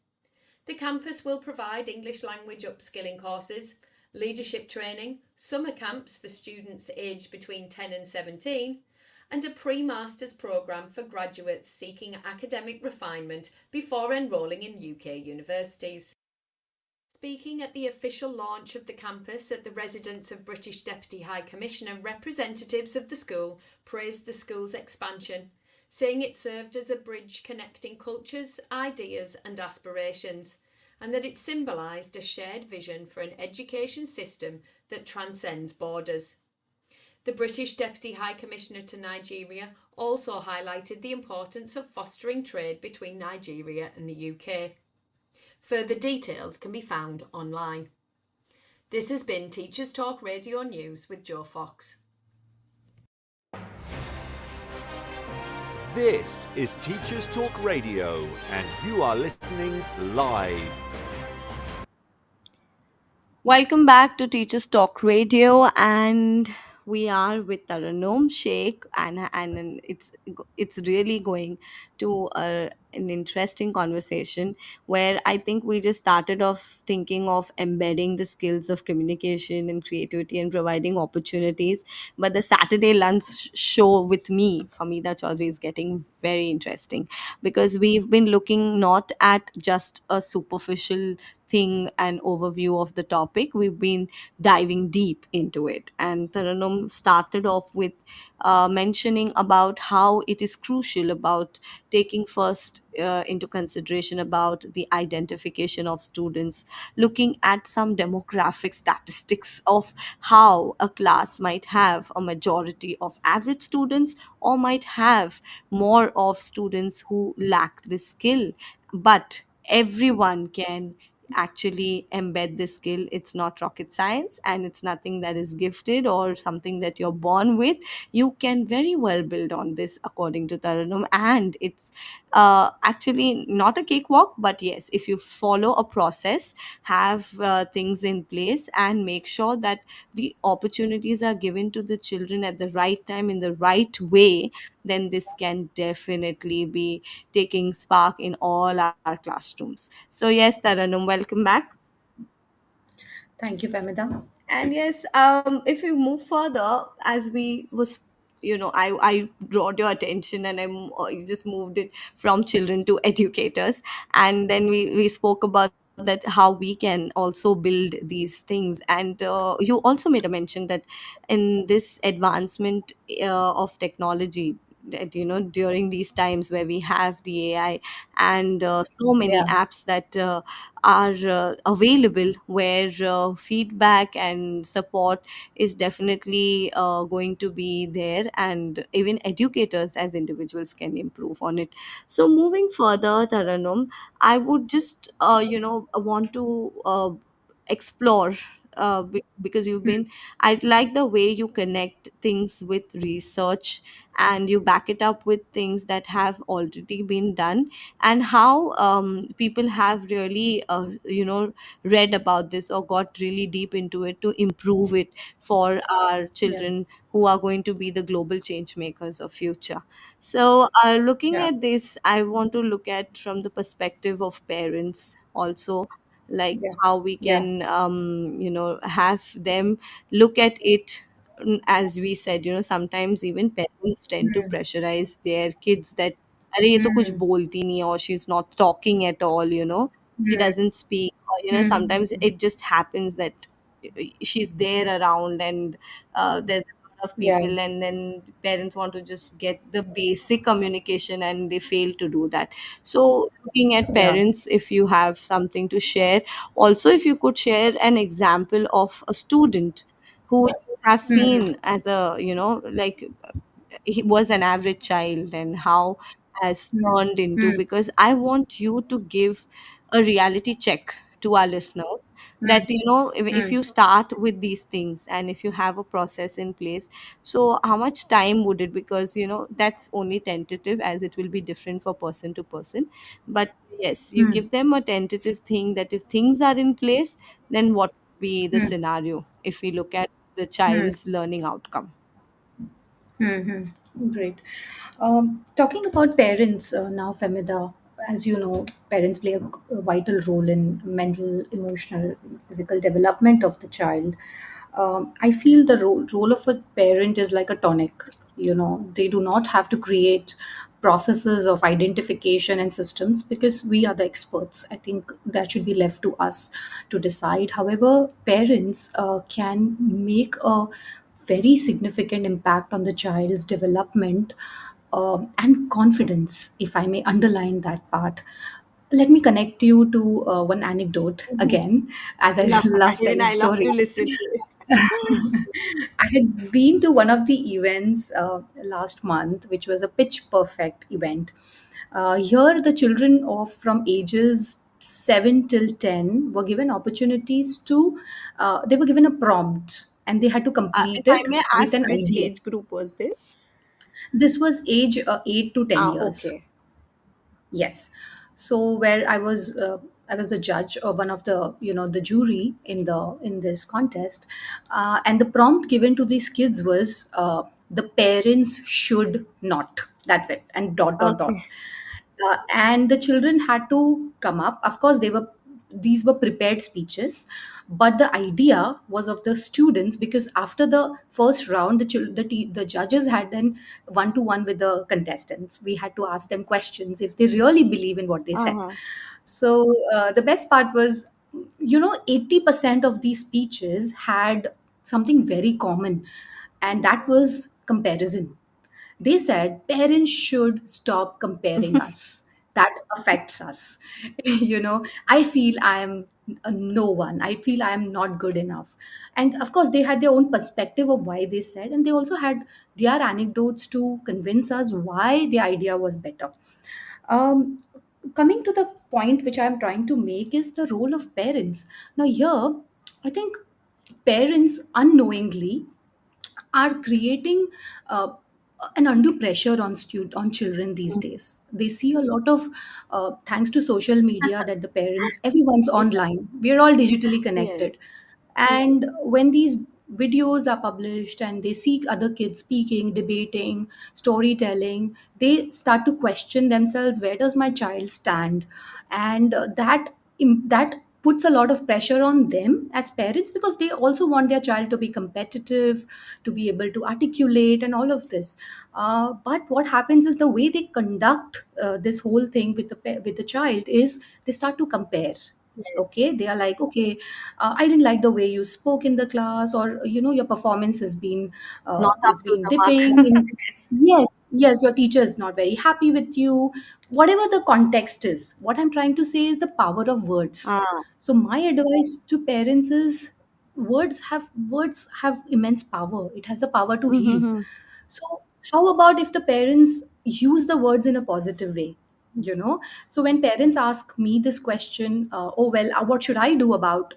The campus will provide English language upskilling courses, leadership training, summer camps for students aged between 10 and 17, and a pre-masters programme for graduates seeking academic refinement before enrolling in UK universities. Speaking at the official launch of the campus at the residence of British Deputy High Commissioner, representatives of the school praised the school's expansion, saying it served as a bridge connecting cultures, ideas, and aspirations, and that it symbolised a shared vision for an education system that transcends borders. The British Deputy High Commissioner to Nigeria also highlighted the importance of fostering trade between Nigeria and the UK. Further details can be found online. This has been Teachers Talk Radio News with Joe Fox.
This is Teachers Talk Radio, and you are listening live.
Welcome back to Teachers Talk Radio, and we are with Taranum Sheikh, and it's really going to an interesting conversation where I think we just started off thinking of embedding the skills of communication and creativity and providing opportunities. But the Saturday lunch show with me, Famida Choudhary, is getting very interesting because we've been looking not at just a superficial thing and overview of the topic. We've been diving deep into it, and Taranum started off with mentioning about how it is crucial about taking first into consideration about the identification of students, looking at some demographic statistics of how a class might have a majority of average students or might have more of students who lack this skill, but everyone can actually embed this skill. It's not rocket science, and it's nothing that is gifted or something that you're born with. You can very well build on this, according to Taranum, and it's actually not a cakewalk, but yes, if you follow a process, have things in place, and make sure that the opportunities are given to the children at the right time in the right way, then this can definitely be taking spark in all our classrooms. So yes, Taranum, welcome back.
Thank you, Famida.
And yes, if we move further, as we was, I brought your attention, and you just moved it from children to educators, and then we spoke about that how we can also build these things, and you also made a mention that in this advancement of technology, that during these times where we have the AI and so many
Yeah,
apps that are available, where feedback and support is definitely going to be there, and even educators as individuals can improve on it. So moving further, Taranum, I would just want to explore, because you've been, I like the way you connect things with research and you back it up with things that have already been done, and how people have really read about this or got really deep into it to improve it for our
yeah,
children who are going to be the global change makers of future. So looking
yeah,
at this, I want to look at from the perspective of parents also, like
yeah,
how we
yeah.
can have them look at it. As we said, sometimes even parents tend to
Hmm.
pressurize their kids that अरे ये तो कुछ
Hmm.
बोलती नहीं है, or she's not talking at all, she
Hmm.
doesn't speak, or
Hmm.
sometimes it just happens that she's there around, and there's a lot of
Yeah,
people, and then parents want to just get the basic communication and they fail to do that. So looking at
yeah.
parents, if you have something to share, also if you could share an example of a student who you have
Hmm.
seen as a, like he was an average child, and how has
Hmm.
turned into,
Hmm.
because I want you to give a reality check to our listeners
Hmm.
that if
Hmm.
you start with these things and if you have a process in place, so how much time would it, because that's only tentative, as it will be different for person to person, but yes, you
Hmm.
give them a tentative thing that if things are in place, then what would be the
Hmm.
scenario if we look at the
Hmm.
child's learning outcome.
Mm-hmm. Great. Talking about parents now, Femida, as you know, parents play a vital role in mental, emotional, physical development of the child. I feel the role of a parent is like a tonic. They do not have to create processes of identification and systems because we are the experts. I think that should be left to us to decide. However, parents can make a very significant impact on the child's development and confidence, if I may underline that part. Let me connect you to one anecdote
Mhm.
again, as I
Love
love
even
telling
I love
stories.
to listen to it.
I had been to one of the events last month, which was a pitch perfect event. Here, the children of from ages 7 till 10 were given opportunities to, they were given a prompt and they had to
If
complete
I
it
may
with
ask,
an
which
idea.
age group was this?
This was age 8 to 10 years.
Okay.
Yes. So where I was the judge or one of the the jury in this contest, and the prompt given to these kids was the parents should not. That's it, and dot dot
Okay.
dot. And the children had to come up. Of course, these were prepared speeches, but the idea was of the students, because after the first round, the judges had an one to one with the contestants. We had to ask them questions if they really believe in what they said.
Uh-huh.
So the best part was, 80% of these speeches had something very common, and that was comparison. They said parents should stop comparing us. That affects us. I feel I am a no one. I feel I am not good enough. And of course, they had their own perspective of why they said, and they also had their anecdotes to convince us why the idea was better. Um, Coming to the point which I am trying to make is the role of parents. Now, here, I think parents unknowingly are creating uh, an undue pressure on children these days. They see a lot of, thanks to social media, that the parents, everyone's online, we're all digitally
Yes.
connected, and when these videos are published and they see other kids speaking, debating, storytelling, they start to question themselves, where does my child stand? And that puts a lot of pressure on them as parents, because they also want their child to be competitive, to be able to articulate and all of this. But what happens is, the way they conduct this whole thing with with the child is, they start to compare. Okay,
Yes.
they are like, okay, I didn't like the way you spoke in the class, or your performance has been,
Not up
it's
to
been
the mark.
dipping in.
Yes.
Yes, yes, your teacher is not very happy with you. Whatever the context is, what I'm trying to say is the power of words.
Ah.
So my advice to parents is, words have immense power. It has the power to heal.
Mm-hmm.
So, how about if the parents use the words in a positive way? So when parents ask me this question, oh, well, what should I do about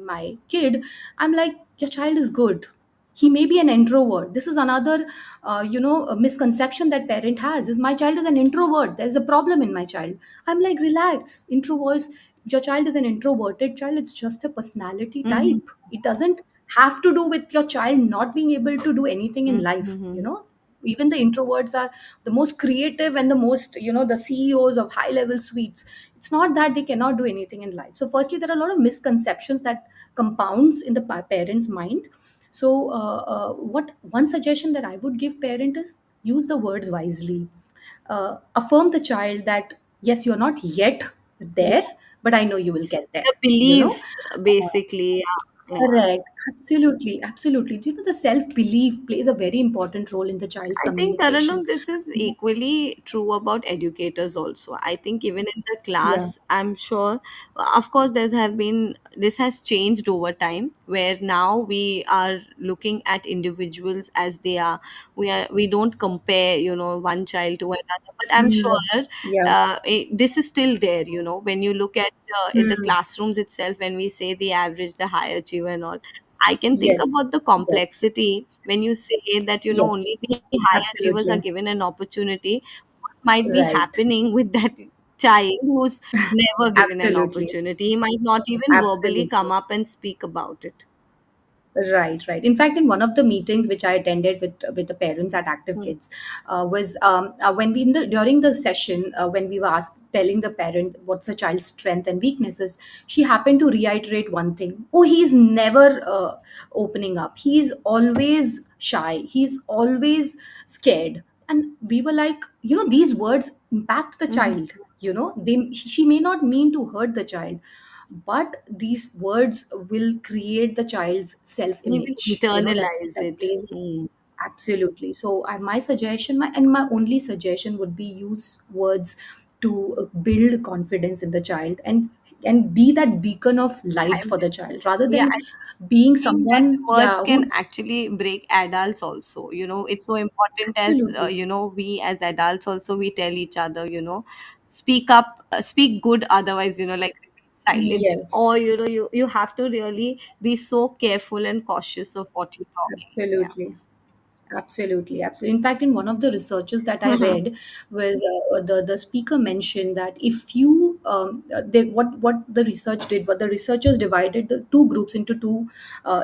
my kid? I'm like, your child is good. He may be an introvert. This is another, a misconception that parent has, is my child is an introvert. There's a problem in my child. I'm like, relax. Introverts, your child is an introverted child. It's just a personality
Mm-hmm.
type. It doesn't have to do with your child not being able to do anything in life.
Mm-hmm.
Even the introverts are the most creative and the most, the CEOs of high level suites. It's not that they cannot do anything in life. So firstly, there are a lot of misconceptions that compounds in the parents mind. So what one suggestion that I would give parent is, use the words wisely. Affirm the child that, yes, you're not yet there, but I know you will get there.
The
you know
belief, basically. Yeah. Yeah.
Correct. Absolutely. Absolutely. The self belief plays a very important role in the child's
I think, Taranum,
communication.
this is equally true about educators also. I think even in the
Yeah.
class, I'm sure, of course, this has changed over time, where now we are looking at individuals as they are. We don't compare, one child to another. But I'm
Mm,
sure
yeah.
this is still there, when you look at in the
Mm,
classrooms itself, when we say the average, the high achiever and all. I can think
yes.
about the
Yes.
complexity when you say that,
Yes.
only the high achievers are
Absolutely.
given an opportunity. What might be
Right.
happening with that child who's never given an
Absolutely.
opportunity? He might not even verbally come
Absolutely.
up and speak about it.
Right, right. In fact, in one of the meetings which I attended with the parents at Active
Hmm.
Kids, was when we during the session, when we were telling the parent what's the child's strength and weaknesses, she happened to reiterate one thing. Oh, he's never opening up. He's always shy. He's always scared. And we were like, these words impact the
Mhm.
child. She may not mean to hurt the child, but these words will create the child's self
He will
image. That's
internalize
that
it.
plays.
Hmm.
Absolutely. So, my suggestion, my only suggestion would be use words to build confidence in the child, and be that beacon of
I
light for the
mean,
child, rather
yeah,
than
I
being
think that
someone,
words
yeah,
can
who's
actually break adults also. It's so important as,
absolutely
we as adults also, we tell each other, speak up, speak good, otherwise, like silent.
yes,
Or, you have to really be so careful and cautious of what you're talking. Yeah.
absolutely. Absolutely, absolutely. In fact, in one of the researches that I
Mhm.
read, was the speaker mentioned that if you what the research did, what the researchers divided the two groups into two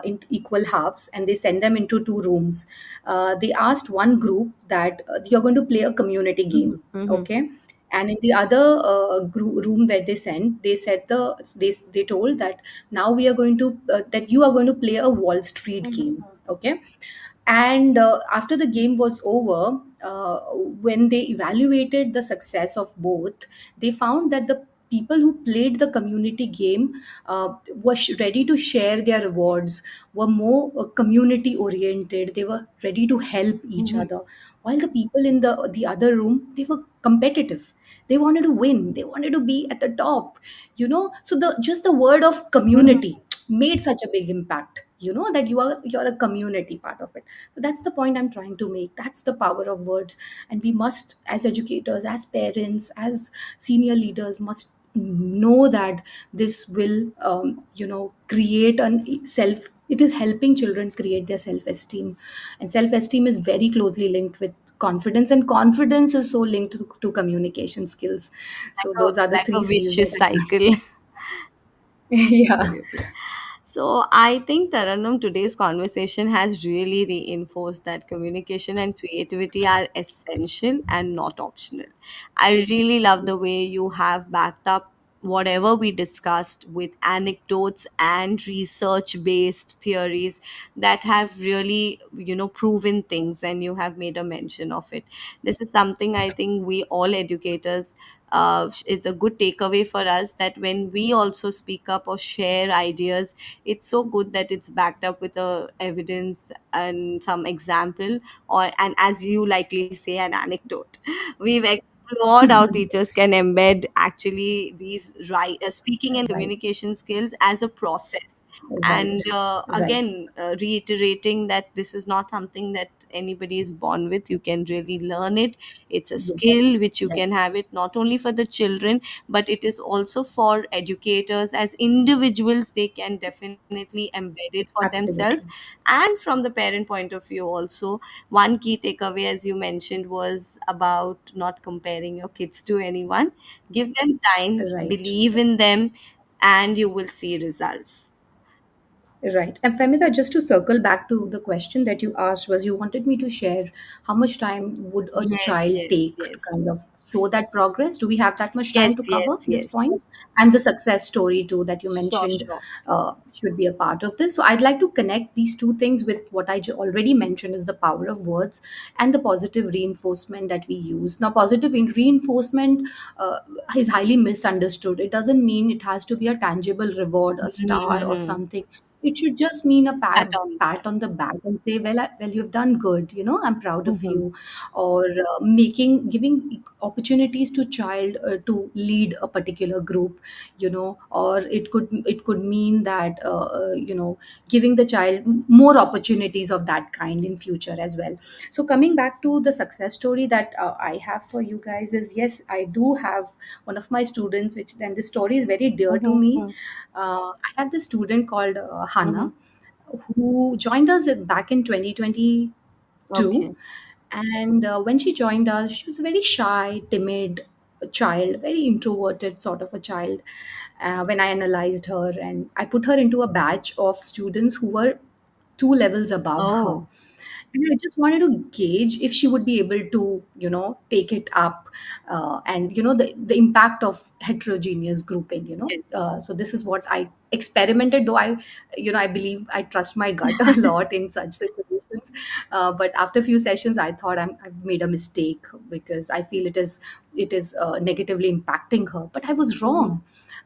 in equal halves, and they sent them into two rooms. They asked one group that you're going to play a community
Mhm.
game,
Mhm.
okay, and in the other room where they sent, they told that now we are going to that you are going to play a Wall Street game,
Mhm.
okay. And after the game was over, when they evaluated the success of both, they found that the people who played the community game were ready to share their rewards, were more community oriented, they were ready to help each
Mhm.
other, while the people in the other room, they were competitive. They wanted to win, they wanted to be at the top, so the just the word of
Mhm.
community made such a big impact, that you're a community part of it. So that's the point I'm trying to make. That's the power of words. And we must, as educators, as parents, as senior leaders, must know that this will create an self it is helping children create their self esteem, and self esteem is very closely linked with confidence, and confidence is so linked to communication skills. So those are the
Like a
three C's that
vicious
I
cycle.
yeah,
Absolutely. So I think, Taranum, today's conversation has really reinforced that communication and creativity are essential and not optional. I really love the way you have backed up whatever we discussed with anecdotes and research based theories that have really, proven things, and you have made a mention of it. This is something I think we all educators, it's a good takeaway for us, that when we also speak up or share ideas, it's so good that it's backed up with a evidence and some example, or, and as you likely say, an anecdote. We've explored how teachers can embed actually these speaking and
right,
communication skills as a process,
right,
and
right,
again, reiterating that this is not something that anybody is born with. You can really learn it. It's a
yes,
skill which you can
yes,
have it not only for the children, but it is also for educators as individuals. They can definitely embed it for themselves.
absolutely,
And from the parent point of view also, one key takeaway, as you mentioned, was about not comparing your kids to anyone. Give them time,
right.
believe in them, and you will see results.
Right. And Femida, just to circle back to the question that you asked, was you wanted me to share how much time would a
Yes,
child
yes,
take to
yes.
kind of show that progress? Do we have that much time
Yes,
to cover
yes,
this
yes.
point? And the success story too that you
Sure,
mentioned
sure.
should be a part of this. So I'd like to connect these two things with what I already mentioned is the power of words and the positive reinforcement that we use. Now, positive reinforcement is highly misunderstood. It doesn't mean it has to be a tangible reward, a star, or
Mm-hmm.
something. It should just mean a
Pat on the
pat
back.
on the back and say, well, you've done good. I'm proud of
Mm-hmm.
you. Or giving opportunities to child to lead a particular group. Or it could mean that giving the child more opportunities of that kind in future as well. So coming back to the success story that I have for you guys is, yes, I do have one of my students, which then the story is very dear to me.
Mm-hmm.
I have this student called
Mm-hmm.
Hannah, who joined us back in 2022.
Okay.
And when she joined us, she was a very shy, timid child, very introverted sort of a child. When I analyzed her, and I put her into a batch of students who were two levels above her.
Oh,
And I just wanted to gauge if she would be able to, take it up, and the impact of heterogeneous grouping.
yes.
So this is what I experimented. Though I believe I trust my gut a lot in such situations. But after a few sessions, I thought I've made a mistake, because I feel it is negatively impacting her. But I was
Mm-hmm.
wrong.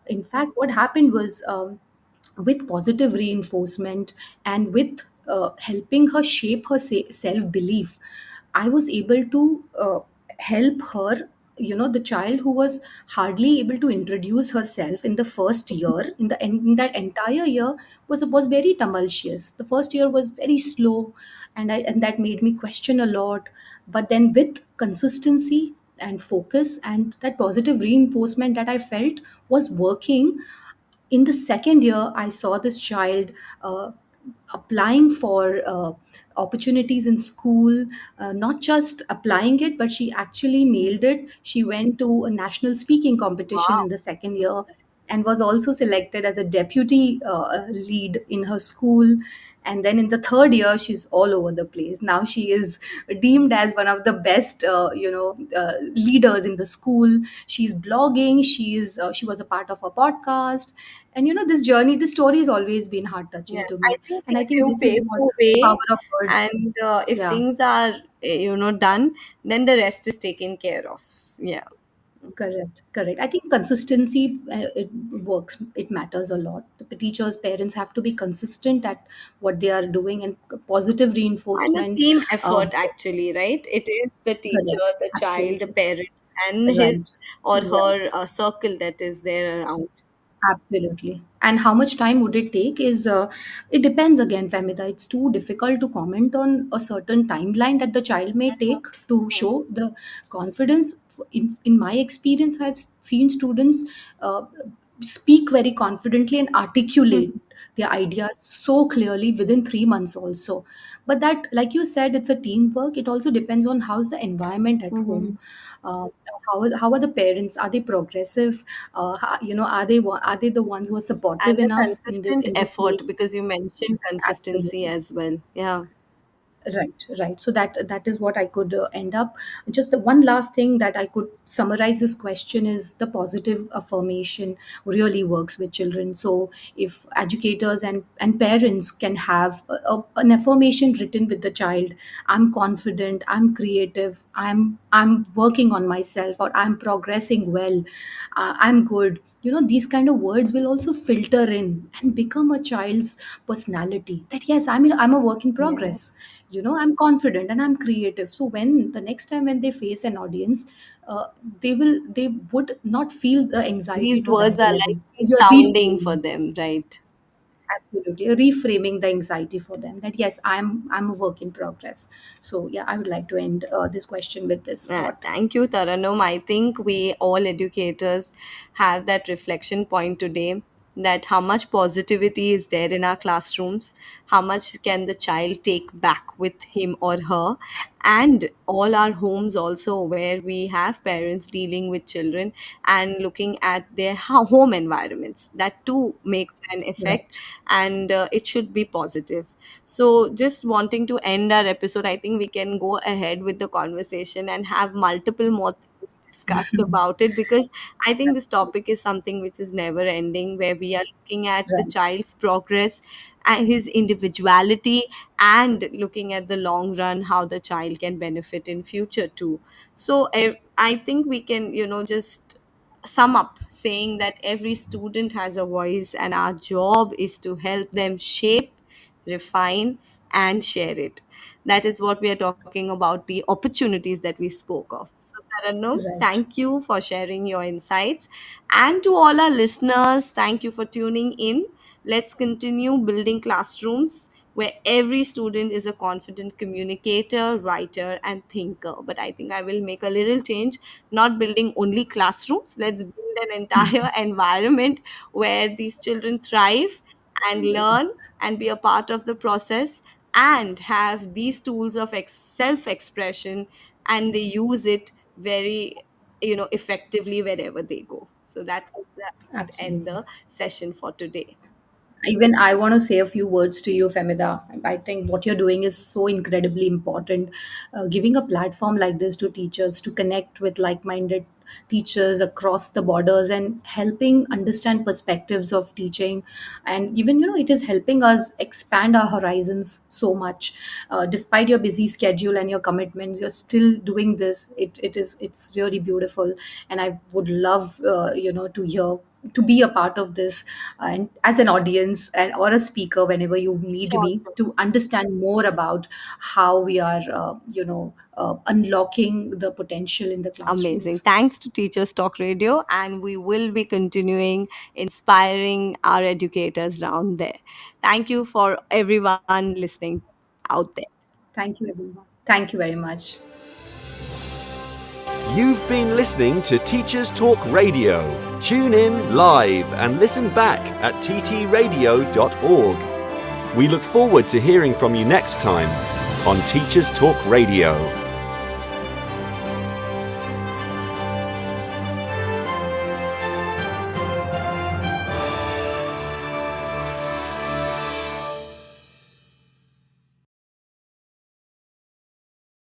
In fact, what happened was, with positive reinforcement and with helping her shape her self belief, I was able to help her. The child who was hardly able to introduce herself in the first year, in that entire year, was very tumultuous. The first year was very slow, and that made me question a lot. But then, with consistency and focus and that positive reinforcement that I felt was working, in the second year I saw this child uh, applying for opportunities in school, not just applying it, but she actually nailed it. She went to a national speaking competition in
Wow.
the second year and was also selected as a deputy lead in her school. And then in the third year, she's all over the place. Now she is deemed as one of the best leaders in the school. She's blogging, she was a part of a podcast. And this journey, this story has always been heart
Yeah,
touching to
I
me.
think
And I
if
think
you
this is
pave
what
the
the
way
power of words.
and if
Yeah.
things are, done, then the rest is taken care of. Yeah.
Correct, correct. I think consistency, it works. It matters a lot. The teachers, parents have to be consistent at what they are doing, and positive
And a
reinforcement.
team
Um,
effort, actually, right? It is the teacher,
Correct,
the child, the
absolutely
parent, and
right,
his or
right.
her circle that is there around.
Absolutely. And how much time would it take is, it depends again, Famida. It's too difficult to comment on a certain timeline that the child may take to show the confidence. In my experience, I've seen students uh, speak very confidently and articulate their ideas so clearly within 3 months also. But that, like you said, it's a teamwork. It also depends on how's the environment at
Mm-hmm.
home. Uh, how are the parents? Are they progressive? Are they the ones who are supportive
And the
enough in this
consistent
way?
effort, because you mentioned consistency
Absolutely.
as well. Yeah.
Right, right. So that is what I could end up. Just the one last thing that I could summarize this question is the positive affirmation really works with children. So if educators and parents can have an affirmation written with the child, I'm confident, I'm creative, I'm working on myself, or I'm progressing well, I'm good. These kind of words will also filter in and become a child's personality. That yes, I'm a work in
Yeah.
progress. I'm confident and I'm creative. So when the next time when they face an audience, uh, they would not feel the anxiety
These
to
words
that
are
level.
like
You're
sounding for
reframing.
them, right?
Absolutely. You're reframing the anxiety for them, that yes, I'm a work in progress. So yeah, I would like to end this question with this thought.
Thank you, Taranum. I think we all educators have that reflection point today, that how much positivity is there in our classrooms, how much can the child take back with him or her, and all our homes also, where we have parents dealing with children and looking at their home environments. That too makes an effect,
Right.
and it should be positive. So, just wanting to end our episode, I think we can go ahead with the conversation and have multiple more things discussed about it, because I think this topic is something which is never ending, where we are looking at the
Right.
child's progress and his individuality, and looking at the long run how the child can benefit in future too. So I think we can, just sum up saying that every student has a voice, and our job is to help them shape, refine, and share it. That is what we are talking about, the opportunities that we spoke of. So, Taranum,
Right.
thank you for sharing your insights. And to all our listeners, thank you for tuning in. Let's continue building classrooms where every student is a confident communicator, writer, and thinker. But I think I will make a little change, not building only classrooms. Let's build an entire environment where these children thrive and learn and be a part of the process, and have these tools of self expression, and they use it very, effectively wherever they go. So that was would end
Absolutely.
the session for today.
Even I want to say a few words to you, Femida. I think what you're doing is so incredibly important. Giving a platform like this to teachers to connect with like minded teachers across the borders and helping understand perspectives of teaching. And even, it is helping us expand our horizons so much. Despite your busy schedule and your commitments, you're still doing this. It's really beautiful. And I would love, to be a part of this, and as an audience and or a speaker whenever you need
Sure.
me, to understand more about how we are unlocking the potential in the
Amazing.
classrooms.
Thanks to Teachers Talk Radio, and we will be continuing inspiring our educators down there. Thank you for everyone listening out there.
Thank you, everyone. Thank you very much.
You've been listening to Teachers Talk Radio. Tune in live and listen back at ttradio.org. We look forward to hearing from you next time on Teachers Talk Radio.